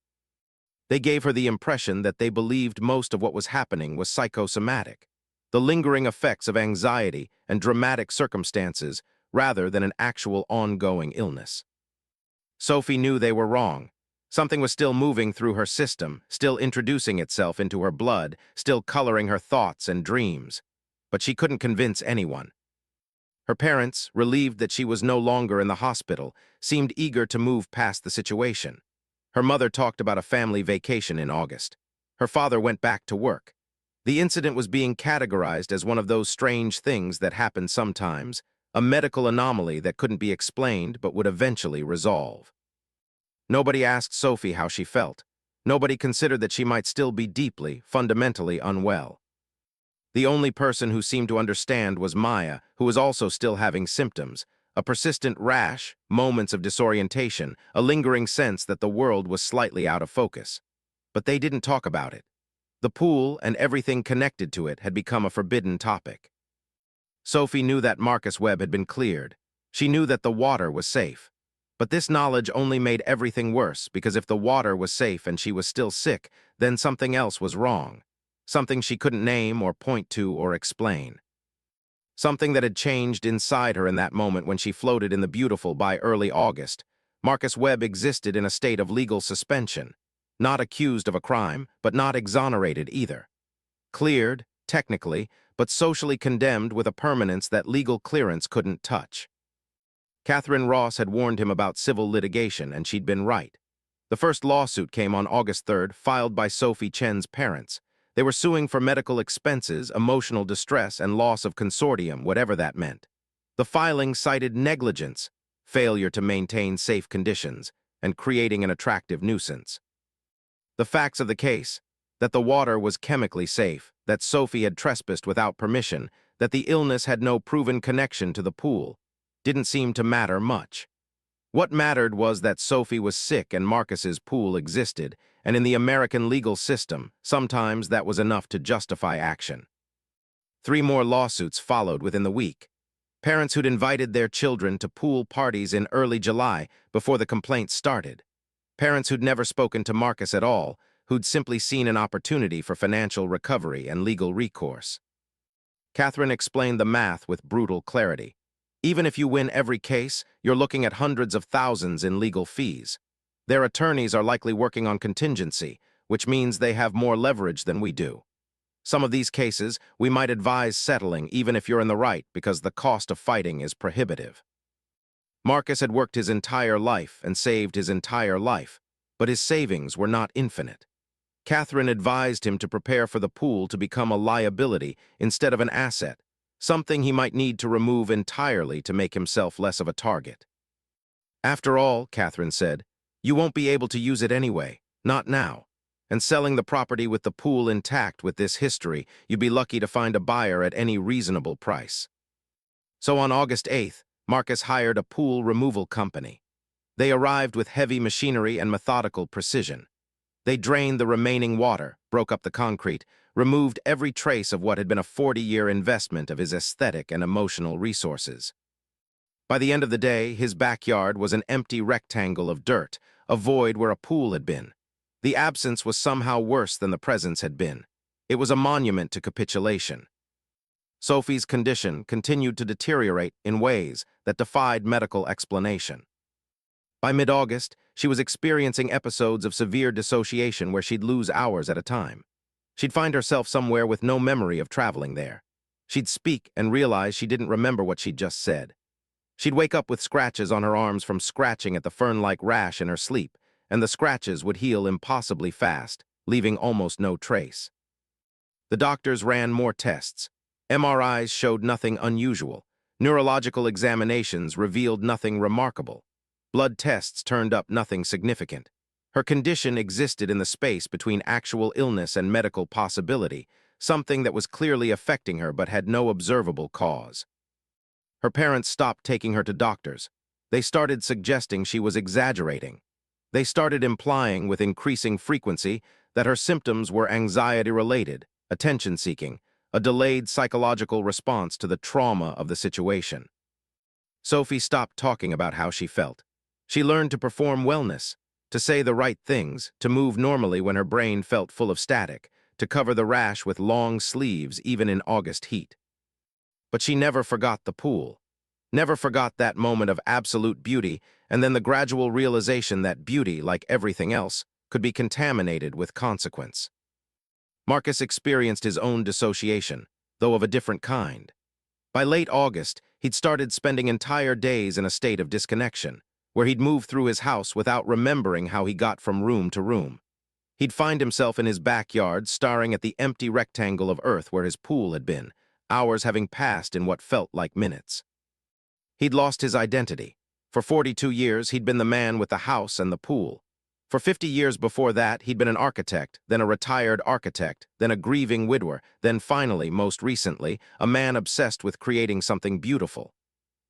They gave her the impression that they believed most of what was happening was psychosomatic, the lingering effects of anxiety and dramatic circumstances rather than an actual ongoing illness. Sophie knew they were wrong. Something was still moving through her system, still introducing itself into her blood, still coloring her thoughts and dreams. But she couldn't convince anyone. Her parents, relieved that she was no longer in the hospital, seemed eager to move past the situation. Her mother talked about a family vacation in August. Her father went back to work. The incident was being categorized as one of those strange things that happen sometimes, a medical anomaly that couldn't be explained but would eventually resolve. Nobody asked Sophie how she felt. Nobody considered that she might still be deeply, fundamentally unwell. The only person who seemed to understand was Maya, who was also still having symptoms, a persistent rash, moments of disorientation, a lingering sense that the world was slightly out of focus. But they didn't talk about it. The pool and everything connected to it had become a forbidden topic. Sophie knew that Marcus Webb had been cleared. She knew that the water was safe. But this knowledge only made everything worse, because if the water was safe and she was still sick, then something else was wrong. Something she couldn't name or point to or explain. Something that had changed inside her in that moment when she floated in the beautiful by early August. Marcus Webb existed in a state of legal suspension. Not accused of a crime, but not exonerated either. Cleared, technically, but socially condemned with a permanence that legal clearance couldn't touch. Catherine Ross had warned him about civil litigation, and she'd been right. The first lawsuit came on August 3rd, filed by Sophie Chen's parents. They were suing for medical expenses, emotional distress, and loss of consortium, whatever that meant. The filing cited negligence, failure to maintain safe conditions, and creating an attractive nuisance. The facts of the case: that the water was chemically safe, that Sophie had trespassed without permission, that the illness had no proven connection to the pool, didn't seem to matter much. What mattered was that Sophie was sick and Marcus's pool existed, and in the American legal system, sometimes that was enough to justify action. 3 more lawsuits followed within the week. Parents who'd invited their children to pool parties in early July before the complaints started. Parents who'd never spoken to Marcus at all, who'd simply seen an opportunity for financial recovery and legal recourse. Catherine explained the math with brutal clarity. Even if you win every case, you're looking at hundreds of thousands in legal fees. Their attorneys are likely working on contingency, which means they have more leverage than we do. Some of these cases, we might advise settling even if you're in the right, because the cost of fighting is prohibitive. Marcus had worked his entire life and saved his entire life, but his savings were not infinite. Catherine advised him to prepare for the pool to become a liability instead of an asset, something he might need to remove entirely to make himself less of a target. After all, Catherine said, you won't be able to use it anyway, not now. And selling the property with the pool intact with this history, you'd be lucky to find a buyer at any reasonable price. So on August 8th, Marcus hired a pool removal company. They arrived with heavy machinery and methodical precision. They drained the remaining water, broke up the concrete, removed every trace of what had been a 40-year investment of his aesthetic and emotional resources. By the end of the day, his backyard was an empty rectangle of dirt, a void where a pool had been. The absence was somehow worse than the presence had been. It was a monument to capitulation. Sophie's condition continued to deteriorate in ways that defied medical explanation. By mid-August, she was experiencing episodes of severe dissociation where she'd lose hours at a time. She'd find herself somewhere with no memory of traveling there. She'd speak and realize she didn't remember what she'd just said. She'd wake up with scratches on her arms from scratching at the fern-like rash in her sleep, and the scratches would heal impossibly fast, leaving almost no trace. The doctors ran more tests. MRIs showed nothing unusual. Neurological examinations revealed nothing remarkable. Blood tests turned up nothing significant. Her condition existed in the space between actual illness and medical possibility, something that was clearly affecting her but had no observable cause. Her parents stopped taking her to doctors. They started suggesting she was exaggerating. They started implying with increasing frequency that her symptoms were anxiety-related, attention-seeking, a delayed psychological response to the trauma of the situation. Sophie stopped talking about how she felt. She learned to perform wellness, to say the right things, to move normally when her brain felt full of static, to cover the rash with long sleeves even in August heat. But she never forgot the pool, never forgot that moment of absolute beauty, and then the gradual realization that beauty, like everything else, could be contaminated with consequence. Marcus experienced his own dissociation, though of a different kind. By late August, he'd started spending entire days in a state of disconnection, where he'd move through his house without remembering how he got from room to room. He'd find himself in his backyard staring at the empty rectangle of earth where his pool had been, hours having passed in what felt like minutes. He'd lost his identity. For 42 years, he'd been the man with the house and the pool. For 50 years before that, he'd been an architect, then a retired architect, then a grieving widower, then finally, most recently, a man obsessed with creating something beautiful.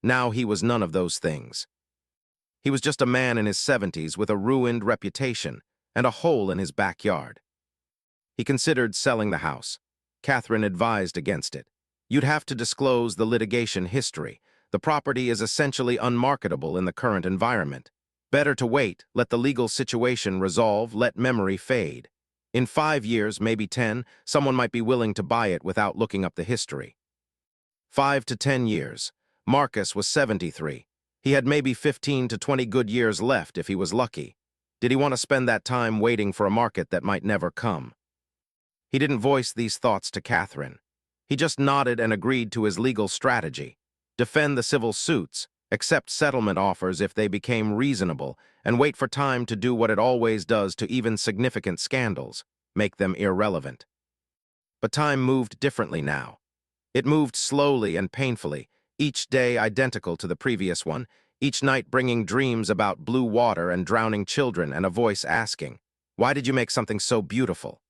Now he was none of those things. He was just a man in his 70s with a ruined reputation and a hole in his backyard. He considered selling the house. Catherine advised against it. You'd have to disclose the litigation history. The property is essentially unmarketable in the current environment. Better to wait, let the legal situation resolve, let memory fade. In 5 years, maybe 10, someone might be willing to buy it without looking up the history. 5 to 10 years. Marcus was 73. He had maybe 15 to 20 good years left if he was lucky. Did he want to spend that time waiting for a market that might never come? He didn't voice these thoughts to Catherine. He just nodded and agreed to his legal strategy. Defend the civil suits, accept settlement offers if they became reasonable, and wait for time to do what it always does to even significant scandals, make them irrelevant. But time moved differently now. It moved slowly and painfully, each day identical to the previous one, each night bringing dreams about blue water and drowning children and a voice asking, "Why did you make something so beautiful?"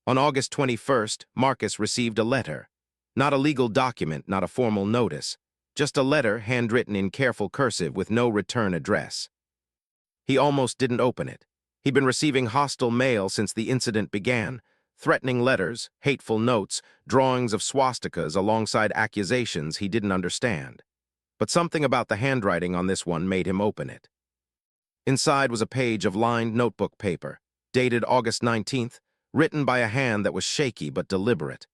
On August 21st, Marcus received a letter. Not a legal document, not a formal notice. Just a letter handwritten in careful cursive with no return address. He almost didn't open it. He'd been receiving hostile mail since the incident began, threatening letters, hateful notes, drawings of swastikas alongside accusations he didn't understand. But something about the handwriting on this one made him open it. Inside was a page of lined notebook paper, dated August 19th, written by a hand that was shaky but deliberate.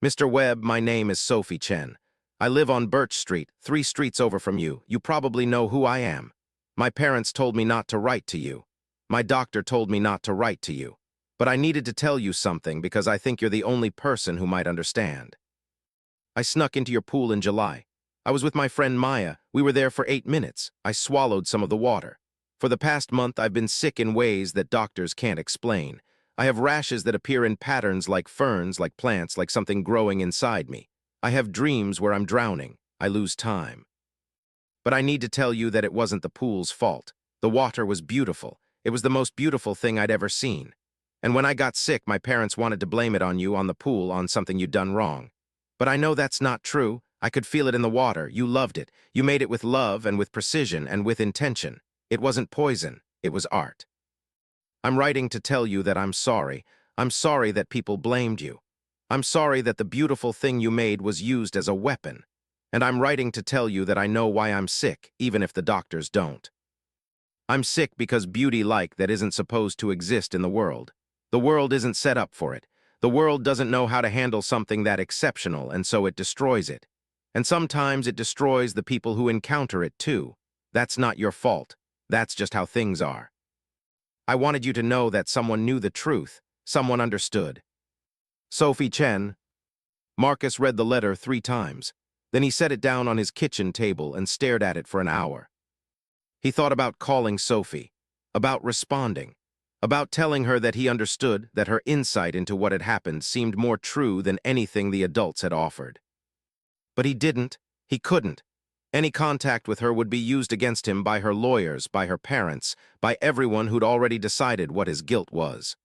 Mr. Webb, my name is Sophie Chen. I live on Birch Street, 3 streets over from you. You probably know who I am. My parents told me not to write to you. My doctor told me not to write to you. But I needed to tell you something because I think you're the only person who might understand. I snuck into your pool in July. I was with my friend Maya. We were there for 8 minutes. I swallowed some of the water. For the past month, I've been sick in ways that doctors can't explain. I have rashes that appear in patterns like ferns, like plants, like something growing inside me. I have dreams where I'm drowning. I lose time. But I need to tell you that it wasn't the pool's fault. The water was beautiful. It was the most beautiful thing I'd ever seen. And when I got sick, my parents wanted to blame it on you, on the pool, on something you'd done wrong. But I know that's not true. I could feel it in the water. You loved it. You made it with love and with precision and with intention. It wasn't poison. It was art. I'm writing to tell you that I'm sorry. I'm sorry that people blamed you. I'm sorry that the beautiful thing you made was used as a weapon. And I'm writing to tell you that I know why I'm sick, even if the doctors don't. I'm sick because beauty like that isn't supposed to exist in the world. The world isn't set up for it. The world doesn't know how to handle something that exceptional, and so it destroys it. And sometimes it destroys the people who encounter it too. That's not your fault. That's just how things are. I wanted you to know that someone knew the truth, someone understood. Sophie Chen. Marcus read the letter 3 times. Then he set it down on his kitchen table and stared at it for an hour. He thought about calling Sophie, about responding, about telling her that he understood that her insight into what had happened seemed more true than anything the adults had offered. But he didn't. He couldn't. Any contact with her would be used against him by her lawyers, by her parents, by everyone who'd already decided what his guilt was.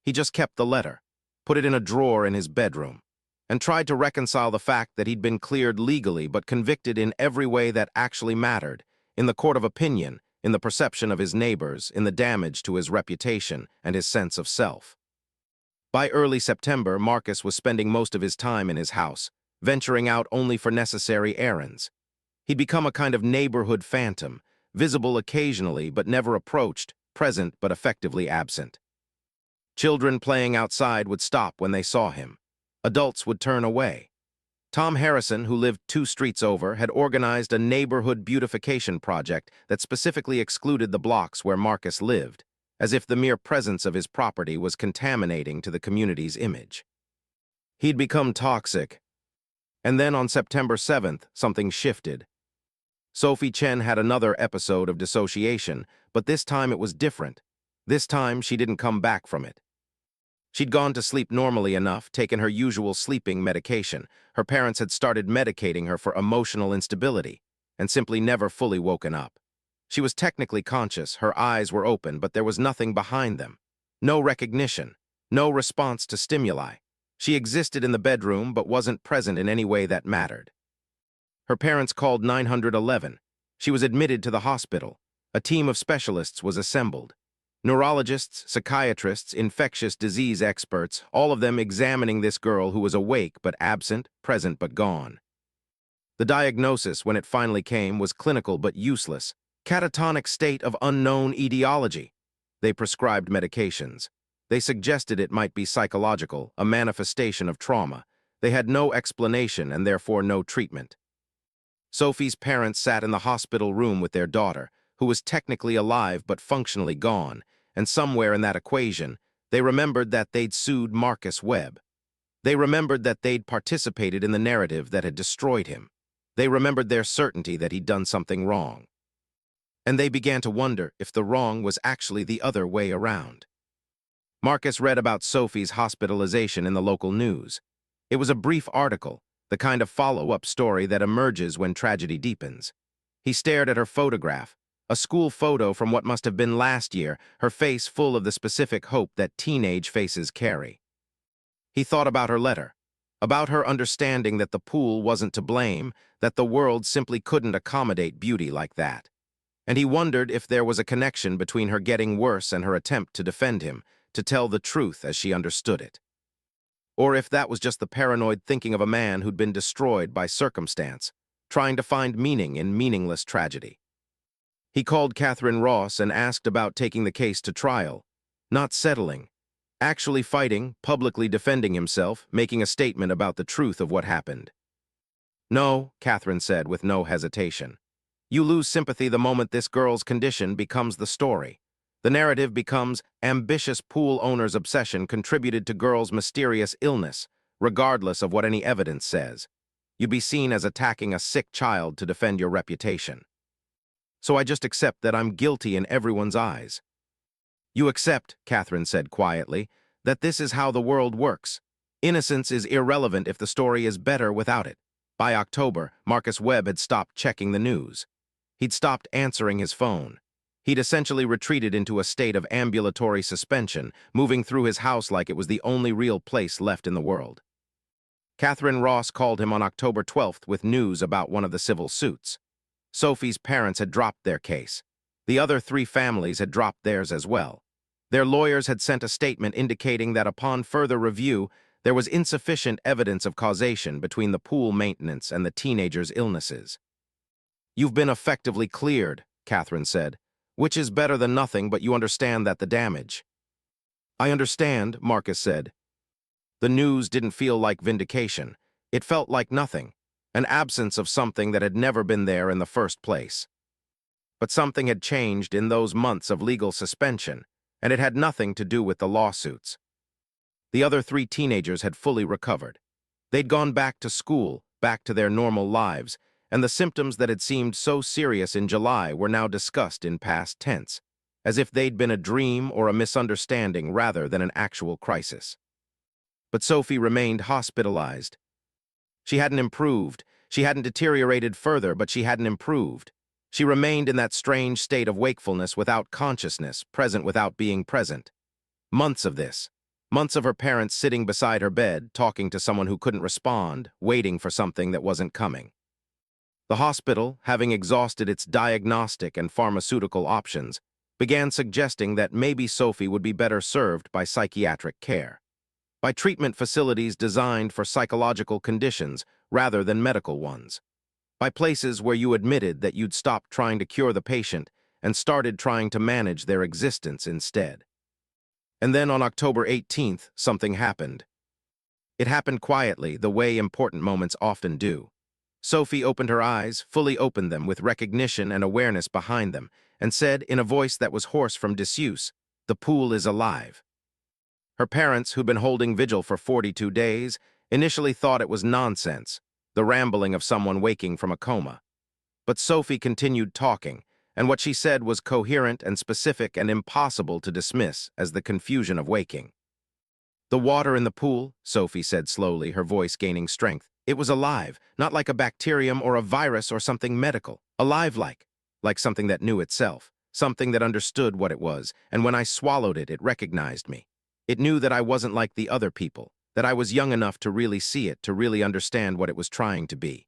He just kept the letter, put it in a drawer in his bedroom, and tried to reconcile the fact that he'd been cleared legally but convicted in every way that actually mattered, in the court of opinion, in the perception of his neighbors, in the damage to his reputation and his sense of self. By early September, Marcus was spending most of his time in his house, venturing out only for necessary errands. He'd become a kind of neighborhood phantom, visible occasionally but never approached, present but effectively absent. Children playing outside would stop when they saw him. Adults would turn away. Tom Harrison, who lived 2 streets over, had organized a neighborhood beautification project that specifically excluded the blocks where Marcus lived, as if the mere presence of his property was contaminating to the community's image. He'd become toxic. And then on September 7th, something shifted. Sophie Chen had another episode of dissociation, but this time it was different. This time she didn't come back from it. She'd gone to sleep normally enough, taken her usual sleeping medication. Her parents had started medicating her for emotional instability, and simply never fully woken up. She was technically conscious, her eyes were open, but there was nothing behind them. No recognition, no response to stimuli. She existed in the bedroom, but wasn't present in any way that mattered. Her parents called 911. She was admitted to the hospital. A team of specialists was assembled. Neurologists, psychiatrists, infectious disease experts, all of them examining this girl who was awake but absent, present but gone. The diagnosis, when it finally came, was clinical but useless. Catatonic state of unknown etiology. They prescribed medications. They suggested it might be psychological, a manifestation of trauma. They had no explanation and therefore no treatment. Sophie's parents sat in the hospital room with their daughter, who was technically alive but functionally gone, and somewhere in that equation, they remembered that they'd sued Marcus Webb. They remembered that they'd participated in the narrative that had destroyed him. They remembered their certainty that he'd done something wrong. And they began to wonder if the wrong was actually the other way around. Marcus read about Sophie's hospitalization in the local news. It was a brief article, the kind of follow-up story that emerges when tragedy deepens. He stared at her photograph, a school photo from what must have been last year, her face full of the specific hope that teenage faces carry. He thought about her letter, about her understanding that the pool wasn't to blame, that the world simply couldn't accommodate beauty like that. And he wondered if there was a connection between her getting worse and her attempt to defend him, to tell the truth as she understood it. Or if that was just the paranoid thinking of a man who'd been destroyed by circumstance, trying to find meaning in meaningless tragedy. He called Catherine Ross and asked about taking the case to trial, not settling, actually fighting, publicly defending himself, making a statement about the truth of what happened. No, Catherine said with no hesitation. You lose sympathy the moment this girl's condition becomes the story. The narrative becomes ambitious pool owner's obsession contributed to girl's mysterious illness, regardless of what any evidence says. You'd be seen as attacking a sick child to defend your reputation. So I just accept that I'm guilty in everyone's eyes. You accept, Catherine said quietly, that this is how the world works. Innocence is irrelevant if the story is better without it. By October, Marcus Webb had stopped checking the news. He'd stopped answering his phone. He'd essentially retreated into a state of ambulatory suspension, moving through his house like it was the only real place left in the world. Catherine Ross called him on October 12th with news about one of the civil suits. Sophie's parents had dropped their case. The other 3 families had dropped theirs as well. Their lawyers had sent a statement indicating that upon further review, there was insufficient evidence of causation between the pool maintenance and the teenager's illnesses. You've been effectively cleared, Catherine said, which is better than nothing, but you understand that the damage. I understand, Marcus said. The news didn't feel like vindication. It felt like nothing. An absence of something that had never been there in the first place. But something had changed in those months of legal suspension, and it had nothing to do with the lawsuits. The other 3 teenagers had fully recovered. They'd gone back to school, back to their normal lives, and the symptoms that had seemed so serious in July were now discussed in past tense, as if they'd been a dream or a misunderstanding rather than an actual crisis. But Sophie remained hospitalized. She hadn't improved. She hadn't deteriorated further, but she hadn't improved. She remained in that strange state of wakefulness without consciousness, present without being present. Months of this. Months of her parents sitting beside her bed, talking to someone who couldn't respond, waiting for something that wasn't coming. The hospital, having exhausted its diagnostic and pharmaceutical options, began suggesting that maybe Sophie would be better served by psychiatric care, by treatment facilities designed for psychological conditions rather than medical ones, by places where you admitted that you'd stopped trying to cure the patient and started trying to manage their existence instead. And then on October 18th, something happened. It happened quietly, the way important moments often do. Sophie opened her eyes, fully opened them with recognition and awareness behind them, and said in a voice that was hoarse from disuse, "The pool is alive." Her parents, who'd been holding vigil for 42 days, initially thought it was nonsense, the rambling of someone waking from a coma. But Sophie continued talking, and what she said was coherent and specific and impossible to dismiss as the confusion of waking. "The water in the pool," Sophie said slowly, her voice gaining strength, "it was alive, not like a bacterium or a virus or something medical. Alive like something that knew itself, something that understood what it was, and when I swallowed it, it recognized me. It knew that I wasn't like the other people, that I was young enough to really see it, to really understand what it was trying to be."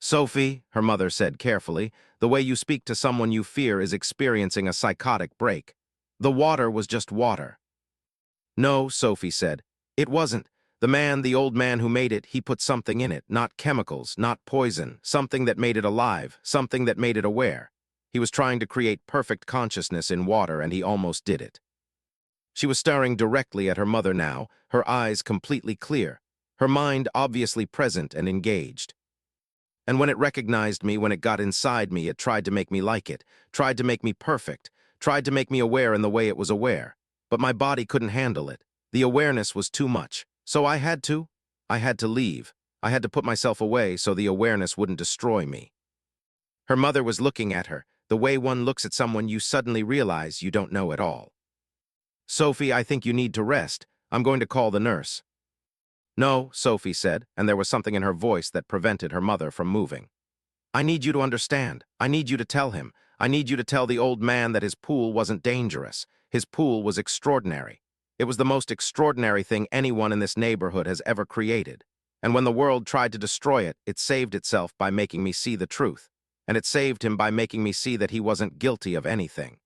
"Sophie," her mother said carefully, "the way you speak to someone you fear is experiencing a psychotic break. The water was just water." "No," Sophie said, "it wasn't. The old man who made it, he put something in it, not chemicals, not poison, something that made it alive, something that made it aware. He was trying to create perfect consciousness in water, and he almost did it." She was staring directly at her mother now, her eyes completely clear, her mind obviously present and engaged. "And when it recognized me, when it got inside me, it tried to make me like it, tried to make me perfect, tried to make me aware in the way it was aware. But my body couldn't handle it. The awareness was too much. So I had to leave. I had to put myself away so the awareness wouldn't destroy me." Her mother was looking at her, the way one looks at someone you suddenly realize you don't know at all. "Sophie, I think you need to rest. I'm going to call the nurse." "No," Sophie said, and there was something in her voice that prevented her mother from moving. "I need you to understand. I need you to tell him. I need you to tell the old man that his pool wasn't dangerous. His pool was extraordinary. It was the most extraordinary thing anyone in this neighborhood has ever created. And when the world tried to destroy it, it saved itself by making me see the truth. And it saved him by making me see that he wasn't guilty of anything.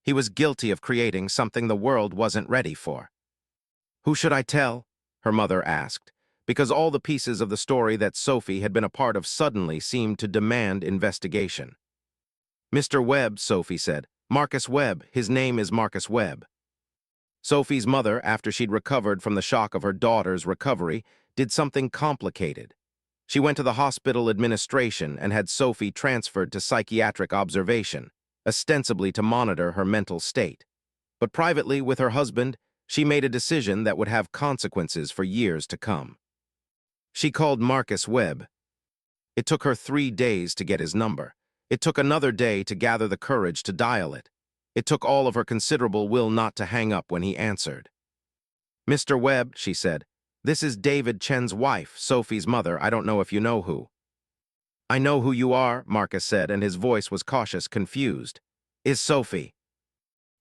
He was guilty of creating something the world wasn't ready for." "Who should I tell?" her mother asked, because all the pieces of the story that Sophie had been a part of suddenly seemed to demand investigation. "Mr. Webb," Sophie said. "Marcus Webb. His name is Marcus Webb." Sophie's mother, after she'd recovered from the shock of her daughter's recovery, did something complicated. She went to the hospital administration and had Sophie transferred to psychiatric observation, ostensibly to monitor her mental state. But privately, with her husband, she made a decision that would have consequences for years to come. She called Marcus Webb. It took her 3 days to get his number. It took another day to gather the courage to dial it. It took all of her considerable will not to hang up when he answered. "Mr. Webb," she said, "this is David Chen's wife, Sophie's mother. I don't know if you know who." "I know who you are," Marcus said, and his voice was cautious, confused. "Is Sophie?"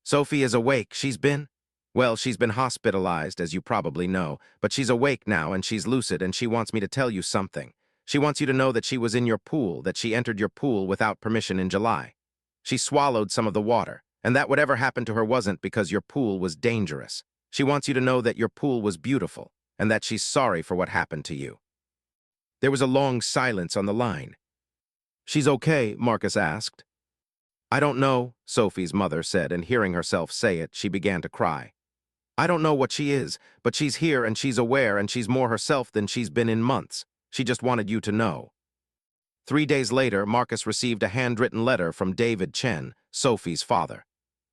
"Sophie is awake. She's been hospitalized, as you probably know, but she's awake now and she's lucid and she wants me to tell you something. She wants you to know that she was in your pool, that she entered your pool without permission in July. She swallowed some of the water, and that whatever happened to her wasn't because your pool was dangerous. She wants you to know that your pool was beautiful, and that she's sorry for what happened to you." There was a long silence on the line. "She's okay?" Marcus asked. "I don't know," Sophie's mother said, and hearing herself say it, she began to cry. "I don't know what she is, but she's here and she's aware and she's more herself than she's been in months. She just wanted you to know." 3 days later, Marcus received a handwritten letter from David Chen, Sophie's father.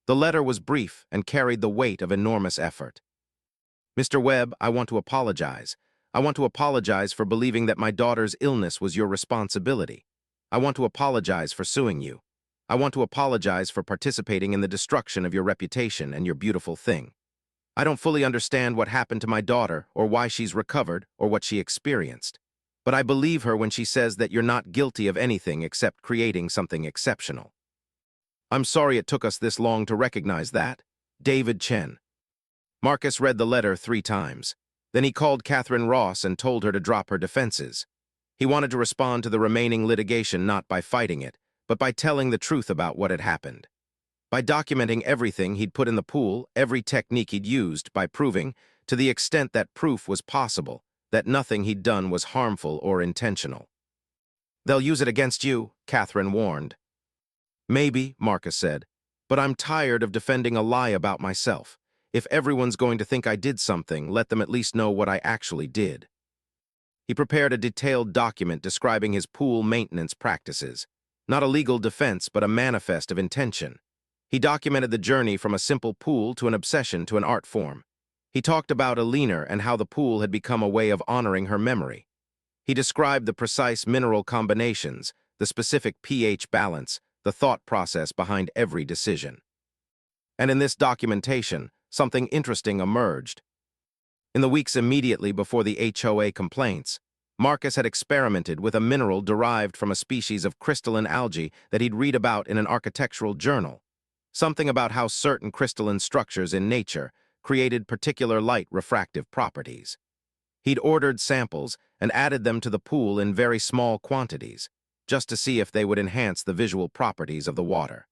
The letter was brief and carried the weight of enormous effort. Mr. Webb, I want to apologize. I want to apologize for believing that my daughter's illness was your responsibility. I want to apologize for suing you. I want to apologize for participating in the destruction of your reputation and your beautiful thing. I don't fully understand what happened to my daughter or why she's recovered or what she experienced. But I believe her when she says that you're not guilty of anything except creating something exceptional. I'm sorry it took us this long to recognize that. David Chen. Marcus read the letter 3 times. Then he called Catherine Ross and told her to drop her defenses. He wanted to respond to the remaining litigation not by fighting it, but by telling the truth about what had happened. By documenting everything he'd put in the pool, every technique he'd used, by proving, to the extent that proof was possible, that nothing he'd done was harmful or intentional. They'll use it against you, Catherine warned. Maybe, Marcus said, but I'm tired of defending a lie about myself. If everyone's going to think I did something, let them at least know what I actually did. He prepared a detailed document describing his pool maintenance practices. Not a legal defense, but a manifest of intention. He documented the journey from a simple pool to an obsession to an art form. He talked about Alina and how the pool had become a way of honoring her memory. He described the precise mineral combinations, the specific pH balance, the thought process behind every decision. And in this documentation, something interesting emerged. In the weeks immediately before the HOA complaints, Marcus had experimented with a mineral derived from a species of crystalline algae that he'd read about in an architectural journal. Something about how certain crystalline structures in nature created particular light refractive properties. He'd ordered samples and added them to the pool in very small quantities, just to see if they would enhance the visual properties of the water.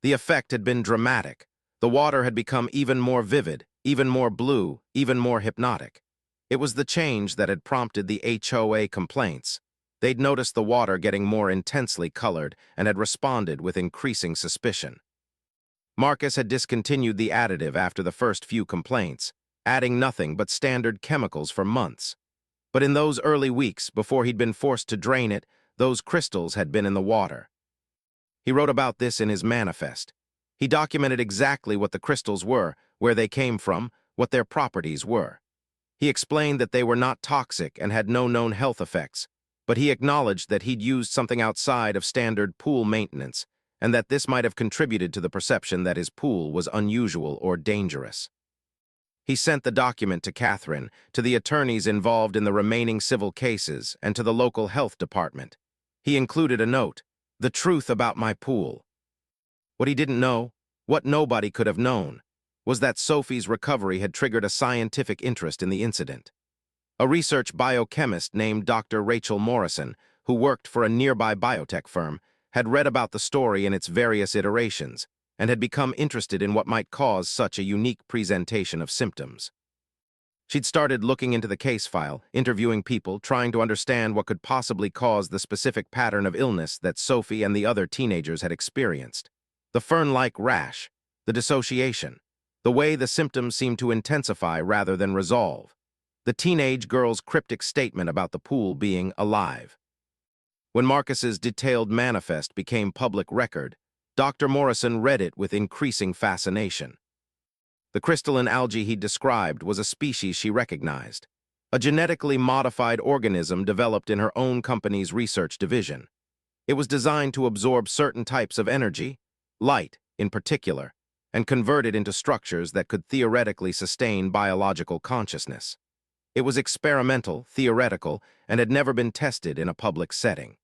The effect had been dramatic. The water had become even more vivid, even more blue, even more hypnotic. It was the change that had prompted the HOA complaints. They'd noticed the water getting more intensely colored and had responded with increasing suspicion. Marcus had discontinued the additive after the first few complaints, adding nothing but standard chemicals for months. But in those early weeks, before he'd been forced to drain it, those crystals had been in the water. He wrote about this in his manifest. He documented exactly what the crystals were, where they came from, what their properties were. He explained that they were not toxic and had no known health effects, but he acknowledged that he'd used something outside of standard pool maintenance, and that this might have contributed to the perception that his pool was unusual or dangerous. He sent the document to Catherine, to the attorneys involved in the remaining civil cases, and to the local health department. He included a note, "The truth about my pool." What he didn't know, what nobody could have known, was that Sophie's recovery had triggered a scientific interest in the incident. A research biochemist named Dr. Rachel Morrison, who worked for a nearby biotech firm, had read about the story in its various iterations and had become interested in what might cause such a unique presentation of symptoms. She'd started looking into the case file, interviewing people, trying to understand what could possibly cause the specific pattern of illness that Sophie and the other teenagers had experienced. The fern-like rash, the dissociation, the way the symptoms seemed to intensify rather than resolve, the teenage girl's cryptic statement about the pool being alive. When Marcus's detailed manifest became public record, Dr. Morrison read it with increasing fascination. The crystalline algae he described was a species she recognized, a genetically modified organism developed in her own company's research division. It was designed to absorb certain types of energy, light in particular, and convert it into structures that could theoretically sustain biological consciousness. It was experimental, theoretical, and had never been tested in a public setting.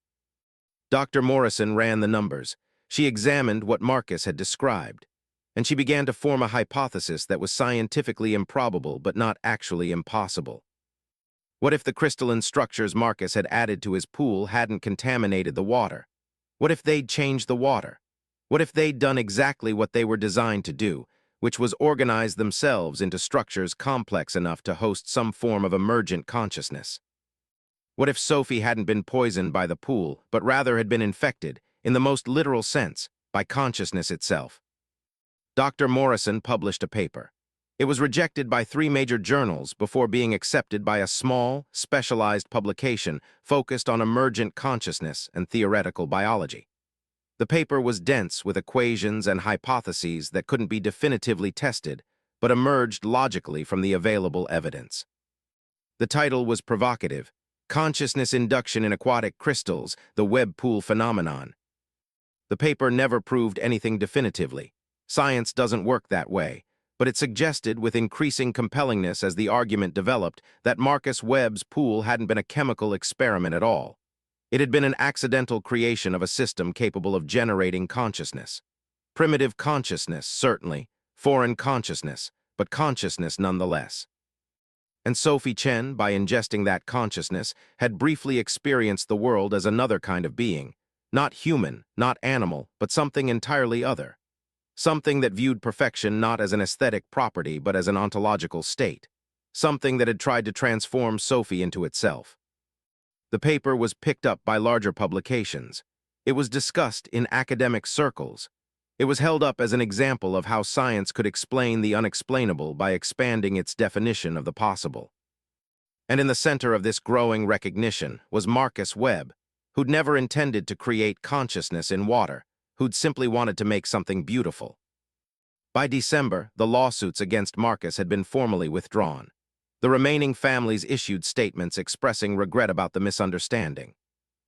Dr. Morrison ran the numbers. She examined what Marcus had described, and she began to form a hypothesis that was scientifically improbable but not actually impossible. What if the crystalline structures Marcus had added to his pool hadn't contaminated the water? What if they'd changed the water? What if they'd done exactly what they were designed to do, which was organize themselves into structures complex enough to host some form of emergent consciousness? What if Sophie hadn't been poisoned by the pool, but rather had been infected, in the most literal sense, by consciousness itself? Dr. Morrison published a paper. It was rejected by 3 major journals before being accepted by a small, specialized publication focused on emergent consciousness and theoretical biology. The paper was dense with equations and hypotheses that couldn't be definitively tested, but emerged logically from the available evidence. The title was provocative: Consciousness Induction in Aquatic Crystals, the Webb Pool Phenomenon. The paper never proved anything definitively. Science doesn't work that way, but it suggested with increasing compellingness as the argument developed that Marcus Webb's pool hadn't been a chemical experiment at all. It had been an accidental creation of a system capable of generating consciousness. Primitive consciousness, certainly, foreign consciousness, but consciousness nonetheless. And Sophie Chen, by ingesting that consciousness, had briefly experienced the world as another kind of being, not human, not animal, but something entirely other. Something that viewed perfection not as an aesthetic property but as an ontological state. Something that had tried to transform Sophie into itself. The paper was picked up by larger publications. It was discussed in academic circles. It was held up as an example of how science could explain the unexplainable by expanding its definition of the possible. And in the center of this growing recognition was Marcus Webb, who'd never intended to create consciousness in water, who'd simply wanted to make something beautiful. By December, the lawsuits against Marcus had been formally withdrawn. The remaining families issued statements expressing regret about the misunderstanding.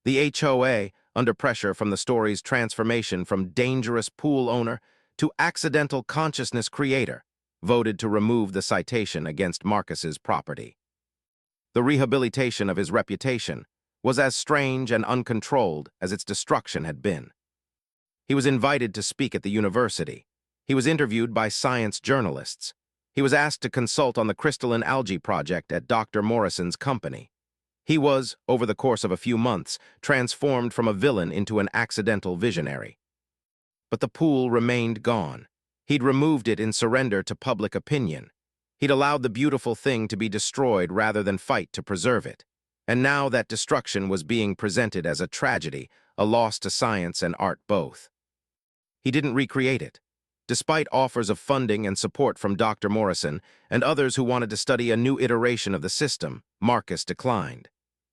The HOA, under pressure from the story's transformation from dangerous pool owner to accidental consciousness creator, voted to remove the citation against Marcus's property. The rehabilitation of his reputation was as strange and uncontrolled as its destruction had been. He was invited to speak at the university. He was interviewed by science journalists. He was asked to consult on the crystalline algae project at Dr. Morrison's company. He was, over the course of a few months, transformed from a villain into an accidental visionary. But the pool remained gone. He'd removed it in surrender to public opinion. He'd allowed the beautiful thing to be destroyed rather than fight to preserve it. And now that destruction was being presented as a tragedy, a loss to science and art both. He didn't recreate it. Despite offers of funding and support from Dr. Morrison and others who wanted to study a new iteration of the system, Marcus declined.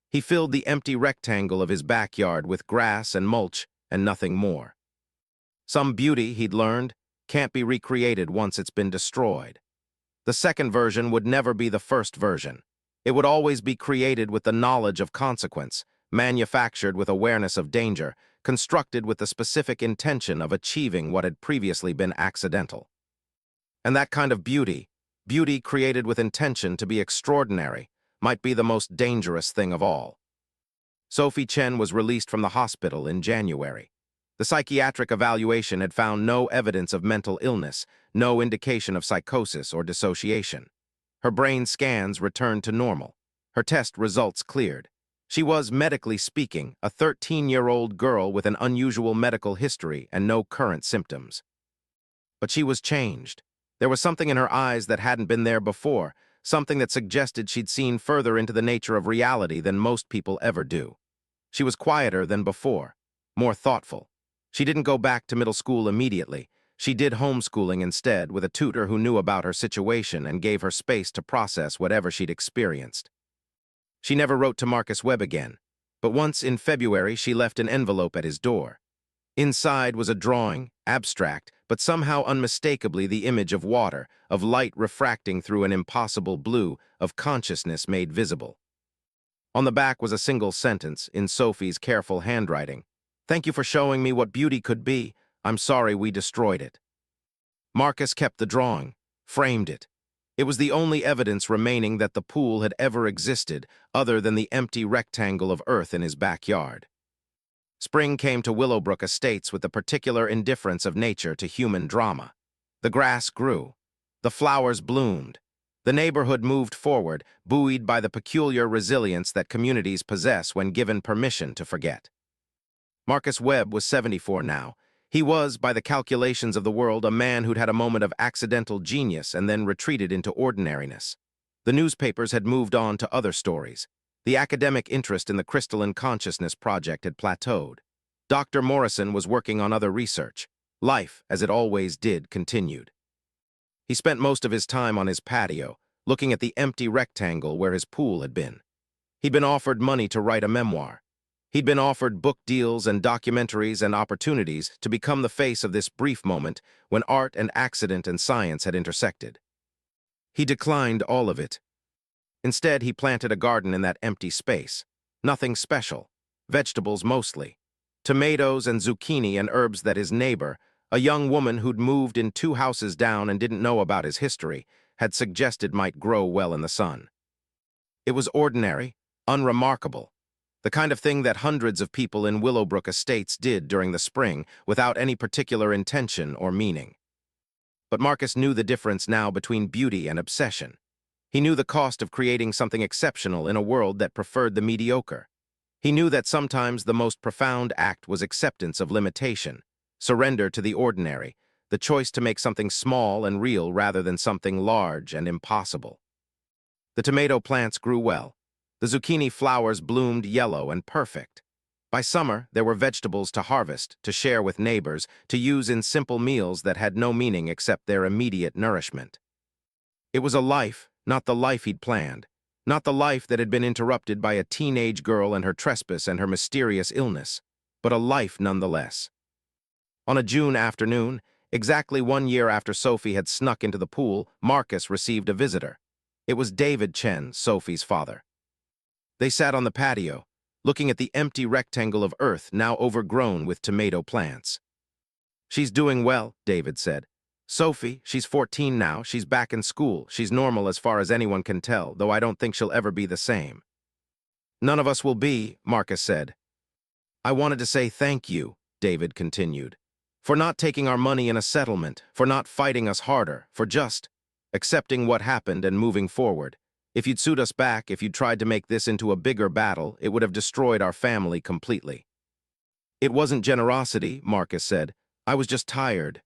He filled the empty rectangle of his backyard with grass and mulch and nothing more. Some beauty, he'd learned, can't be recreated once it's been destroyed. The second version would never be the first version. It would always be created with the knowledge of consequence, manufactured with awareness of danger, constructed with the specific intention of achieving what had previously been accidental. And that kind of beauty, beauty created with intention to be extraordinary, might be the most dangerous thing of all. Sophie Chen was released from the hospital in January. The psychiatric evaluation had found no evidence of mental illness, no indication of psychosis or dissociation. Her brain scans returned to normal. Her test results cleared. She was, medically speaking, a 13-year-old girl with an unusual medical history and no current symptoms. But she was changed. There was something in her eyes that hadn't been there before, something that suggested she'd seen further into the nature of reality than most people ever do. She was quieter than before, more thoughtful. She didn't go back to middle school immediately. She did homeschooling instead, with a tutor who knew about her situation and gave her space to process whatever she'd experienced. She never wrote to Marcus Webb again, but once in February she left an envelope at his door. Inside was a drawing, abstract, but somehow unmistakably the image of water, of light refracting through an impossible blue, of consciousness made visible. On the back was a single sentence, in Sophie's careful handwriting. "Thank you for showing me what beauty could be. I'm sorry we destroyed it." Marcus kept the drawing, framed it. It was the only evidence remaining that the pool had ever existed, other than the empty rectangle of earth in his backyard. Spring came to Willowbrook Estates with the particular indifference of nature to human drama. The grass grew. The flowers bloomed. The neighborhood moved forward, buoyed by the peculiar resilience that communities possess when given permission to forget. Marcus Webb was 74 now. He was, by the calculations of the world, a man who'd had a moment of accidental genius and then retreated into ordinariness. The newspapers had moved on to other stories. The academic interest in the crystalline consciousness project had plateaued. Dr. Morrison was working on other research. Life, as it always did, continued. He spent most of his time on his patio, looking at the empty rectangle where his pool had been. He'd been offered money to write a memoir. He'd been offered book deals and documentaries and opportunities to become the face of this brief moment when art and accident and science had intersected. He declined all of it. Instead, he planted a garden in that empty space. Nothing special. Vegetables mostly. Tomatoes and zucchini and herbs that his neighbor, a young woman who'd moved in 2 houses down and didn't know about his history, had suggested might grow well in the sun. It was ordinary, unremarkable, the kind of thing that hundreds of people in Willowbrook Estates did during the spring without any particular intention or meaning. But Marcus knew the difference now between beauty and obsession. He knew the cost of creating something exceptional in a world that preferred the mediocre. He knew that sometimes the most profound act was acceptance of limitation, surrender to the ordinary, the choice to make something small and real rather than something large and impossible. The tomato plants grew well. The zucchini flowers bloomed yellow and perfect. By summer, there were vegetables to harvest, to share with neighbors, to use in simple meals that had no meaning except their immediate nourishment. It was a life, not the life he'd planned, not the life that had been interrupted by a teenage girl and her trespass and her mysterious illness, but a life nonetheless. On a June afternoon, exactly 1 year after Sophie had snuck into the pool, Marcus received a visitor. It was David Chen, Sophie's father. They sat on the patio, looking at the empty rectangle of earth now overgrown with tomato plants. "She's doing well," David said. "Sophie, she's 14 now, she's back in school, she's normal as far as anyone can tell, though I don't think she'll ever be the same." "None of us will be," Marcus said. "I wanted to say thank you," David continued, "for not taking our money in a settlement, for not fighting us harder, for just accepting what happened and moving forward. If you'd sued us back, if you'd tried to make this into a bigger battle, it would have destroyed our family completely." "It wasn't generosity," Marcus said. "I was just tired."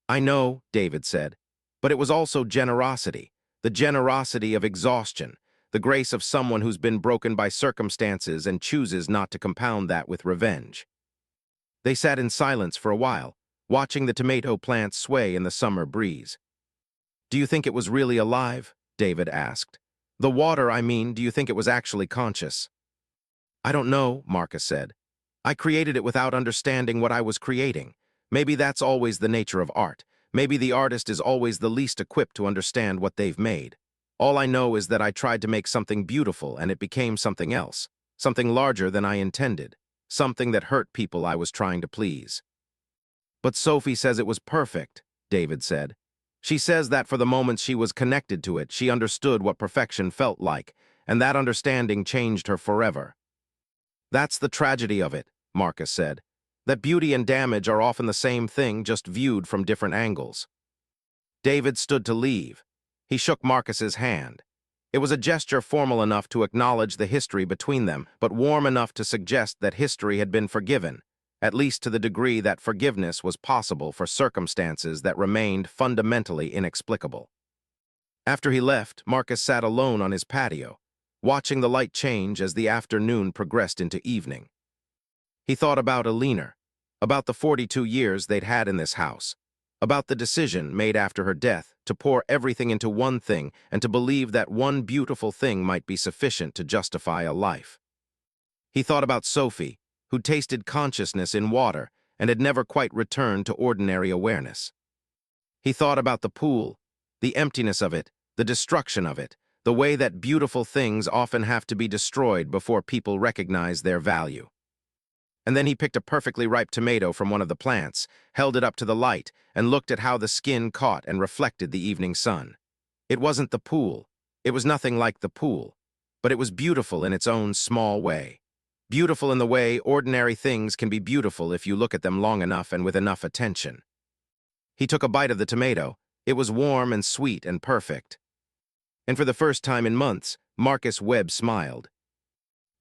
"I know," David said, "but it was also generosity, the generosity of exhaustion, the grace of someone who's been broken by circumstances and chooses not to compound that with revenge." They sat in silence for a while, watching the tomato plants sway in the summer breeze. "Do you think it was really alive?" David asked. "The water, I mean, do you think it was actually conscious?" "I don't know," Marcus said. "I created it without understanding what I was creating. Maybe that's always the nature of art. Maybe the artist is always the least equipped to understand what they've made. All I know is that I tried to make something beautiful and it became something else, something larger than I intended, something that hurt people I was trying to please." "But Sophie says it was perfect," David said. "She says that for the moments she was connected to it, she understood what perfection felt like, and that understanding changed her forever." "That's the tragedy of it," Marcus said, "that beauty and damage are often the same thing, just viewed from different angles." David stood to leave. He shook Marcus's hand. It was a gesture formal enough to acknowledge the history between them, but warm enough to suggest that history had been forgiven, at least to the degree that forgiveness was possible for circumstances that remained fundamentally inexplicable. After he left, Marcus sat alone on his patio, watching the light change as the afternoon progressed into evening. He thought about Alina, about the 42 years they'd had in this house, about the decision made after her death to pour everything into one thing and to believe that one beautiful thing might be sufficient to justify a life. He thought about Sophie, who tasted consciousness in water and had never quite returned to ordinary awareness. He thought about the pool, the emptiness of it, the destruction of it, the way that beautiful things often have to be destroyed before people recognize their value. And then he picked a perfectly ripe tomato from one of the plants, held it up to the light, and looked at how the skin caught and reflected the evening sun. It wasn't the pool. It was nothing like the pool. But it was beautiful in its own small way. Beautiful in the way ordinary things can be beautiful if you look at them long enough and with enough attention. He took a bite of the tomato. It was warm and sweet and perfect. And for the first time in months, Marcus Webb smiled.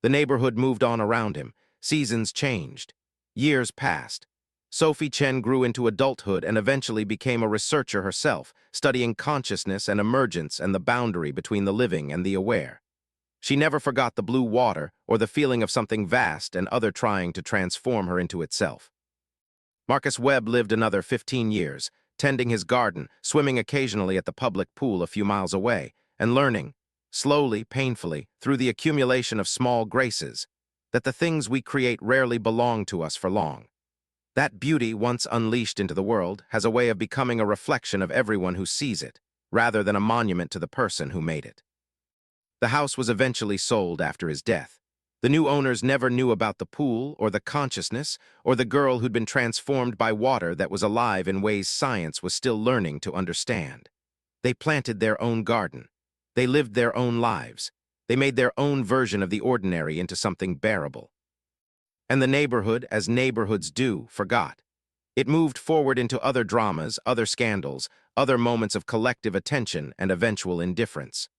The neighborhood moved on around him. Seasons changed. Years passed. Sophie Chen grew into adulthood and eventually became a researcher herself, studying consciousness and emergence and the boundary between the living and the aware. She never forgot the blue water or the feeling of something vast and other trying to transform her into itself. Marcus Webb lived another 15 years, tending his garden, swimming occasionally at the public pool a few miles away, and learning, slowly, painfully, through the accumulation of small graces, that the things we create rarely belong to us for long. That beauty, once unleashed into the world, has a way of becoming a reflection of everyone who sees it, rather than a monument to the person who made it. The house was eventually sold after his death. The new owners never knew about the pool or the consciousness or the girl who'd been transformed by water that was alive in ways science was still learning to understand. They planted their own garden. They lived their own lives. They made their own version of the ordinary into something bearable. And the neighborhood, as neighborhoods do, forgot. It moved forward into other dramas, other scandals, other moments of collective attention and eventual indifference.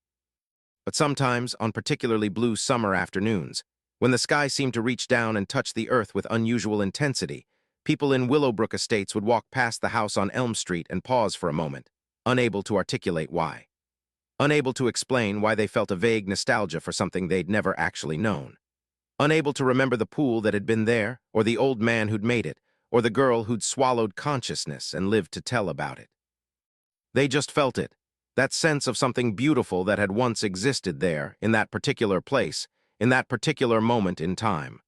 But sometimes, on particularly blue summer afternoons, when the sky seemed to reach down and touch the earth with unusual intensity, people in Willowbrook Estates would walk past the house on Elm Street and pause for a moment, unable to articulate why. Unable to explain why they felt a vague nostalgia for something they'd never actually known. Unable to remember the pool that had been there, or the old man who'd made it, or the girl who'd swallowed consciousness and lived to tell about it. They just felt it, that sense of something beautiful that had once existed there, in that particular place, in that particular moment in time.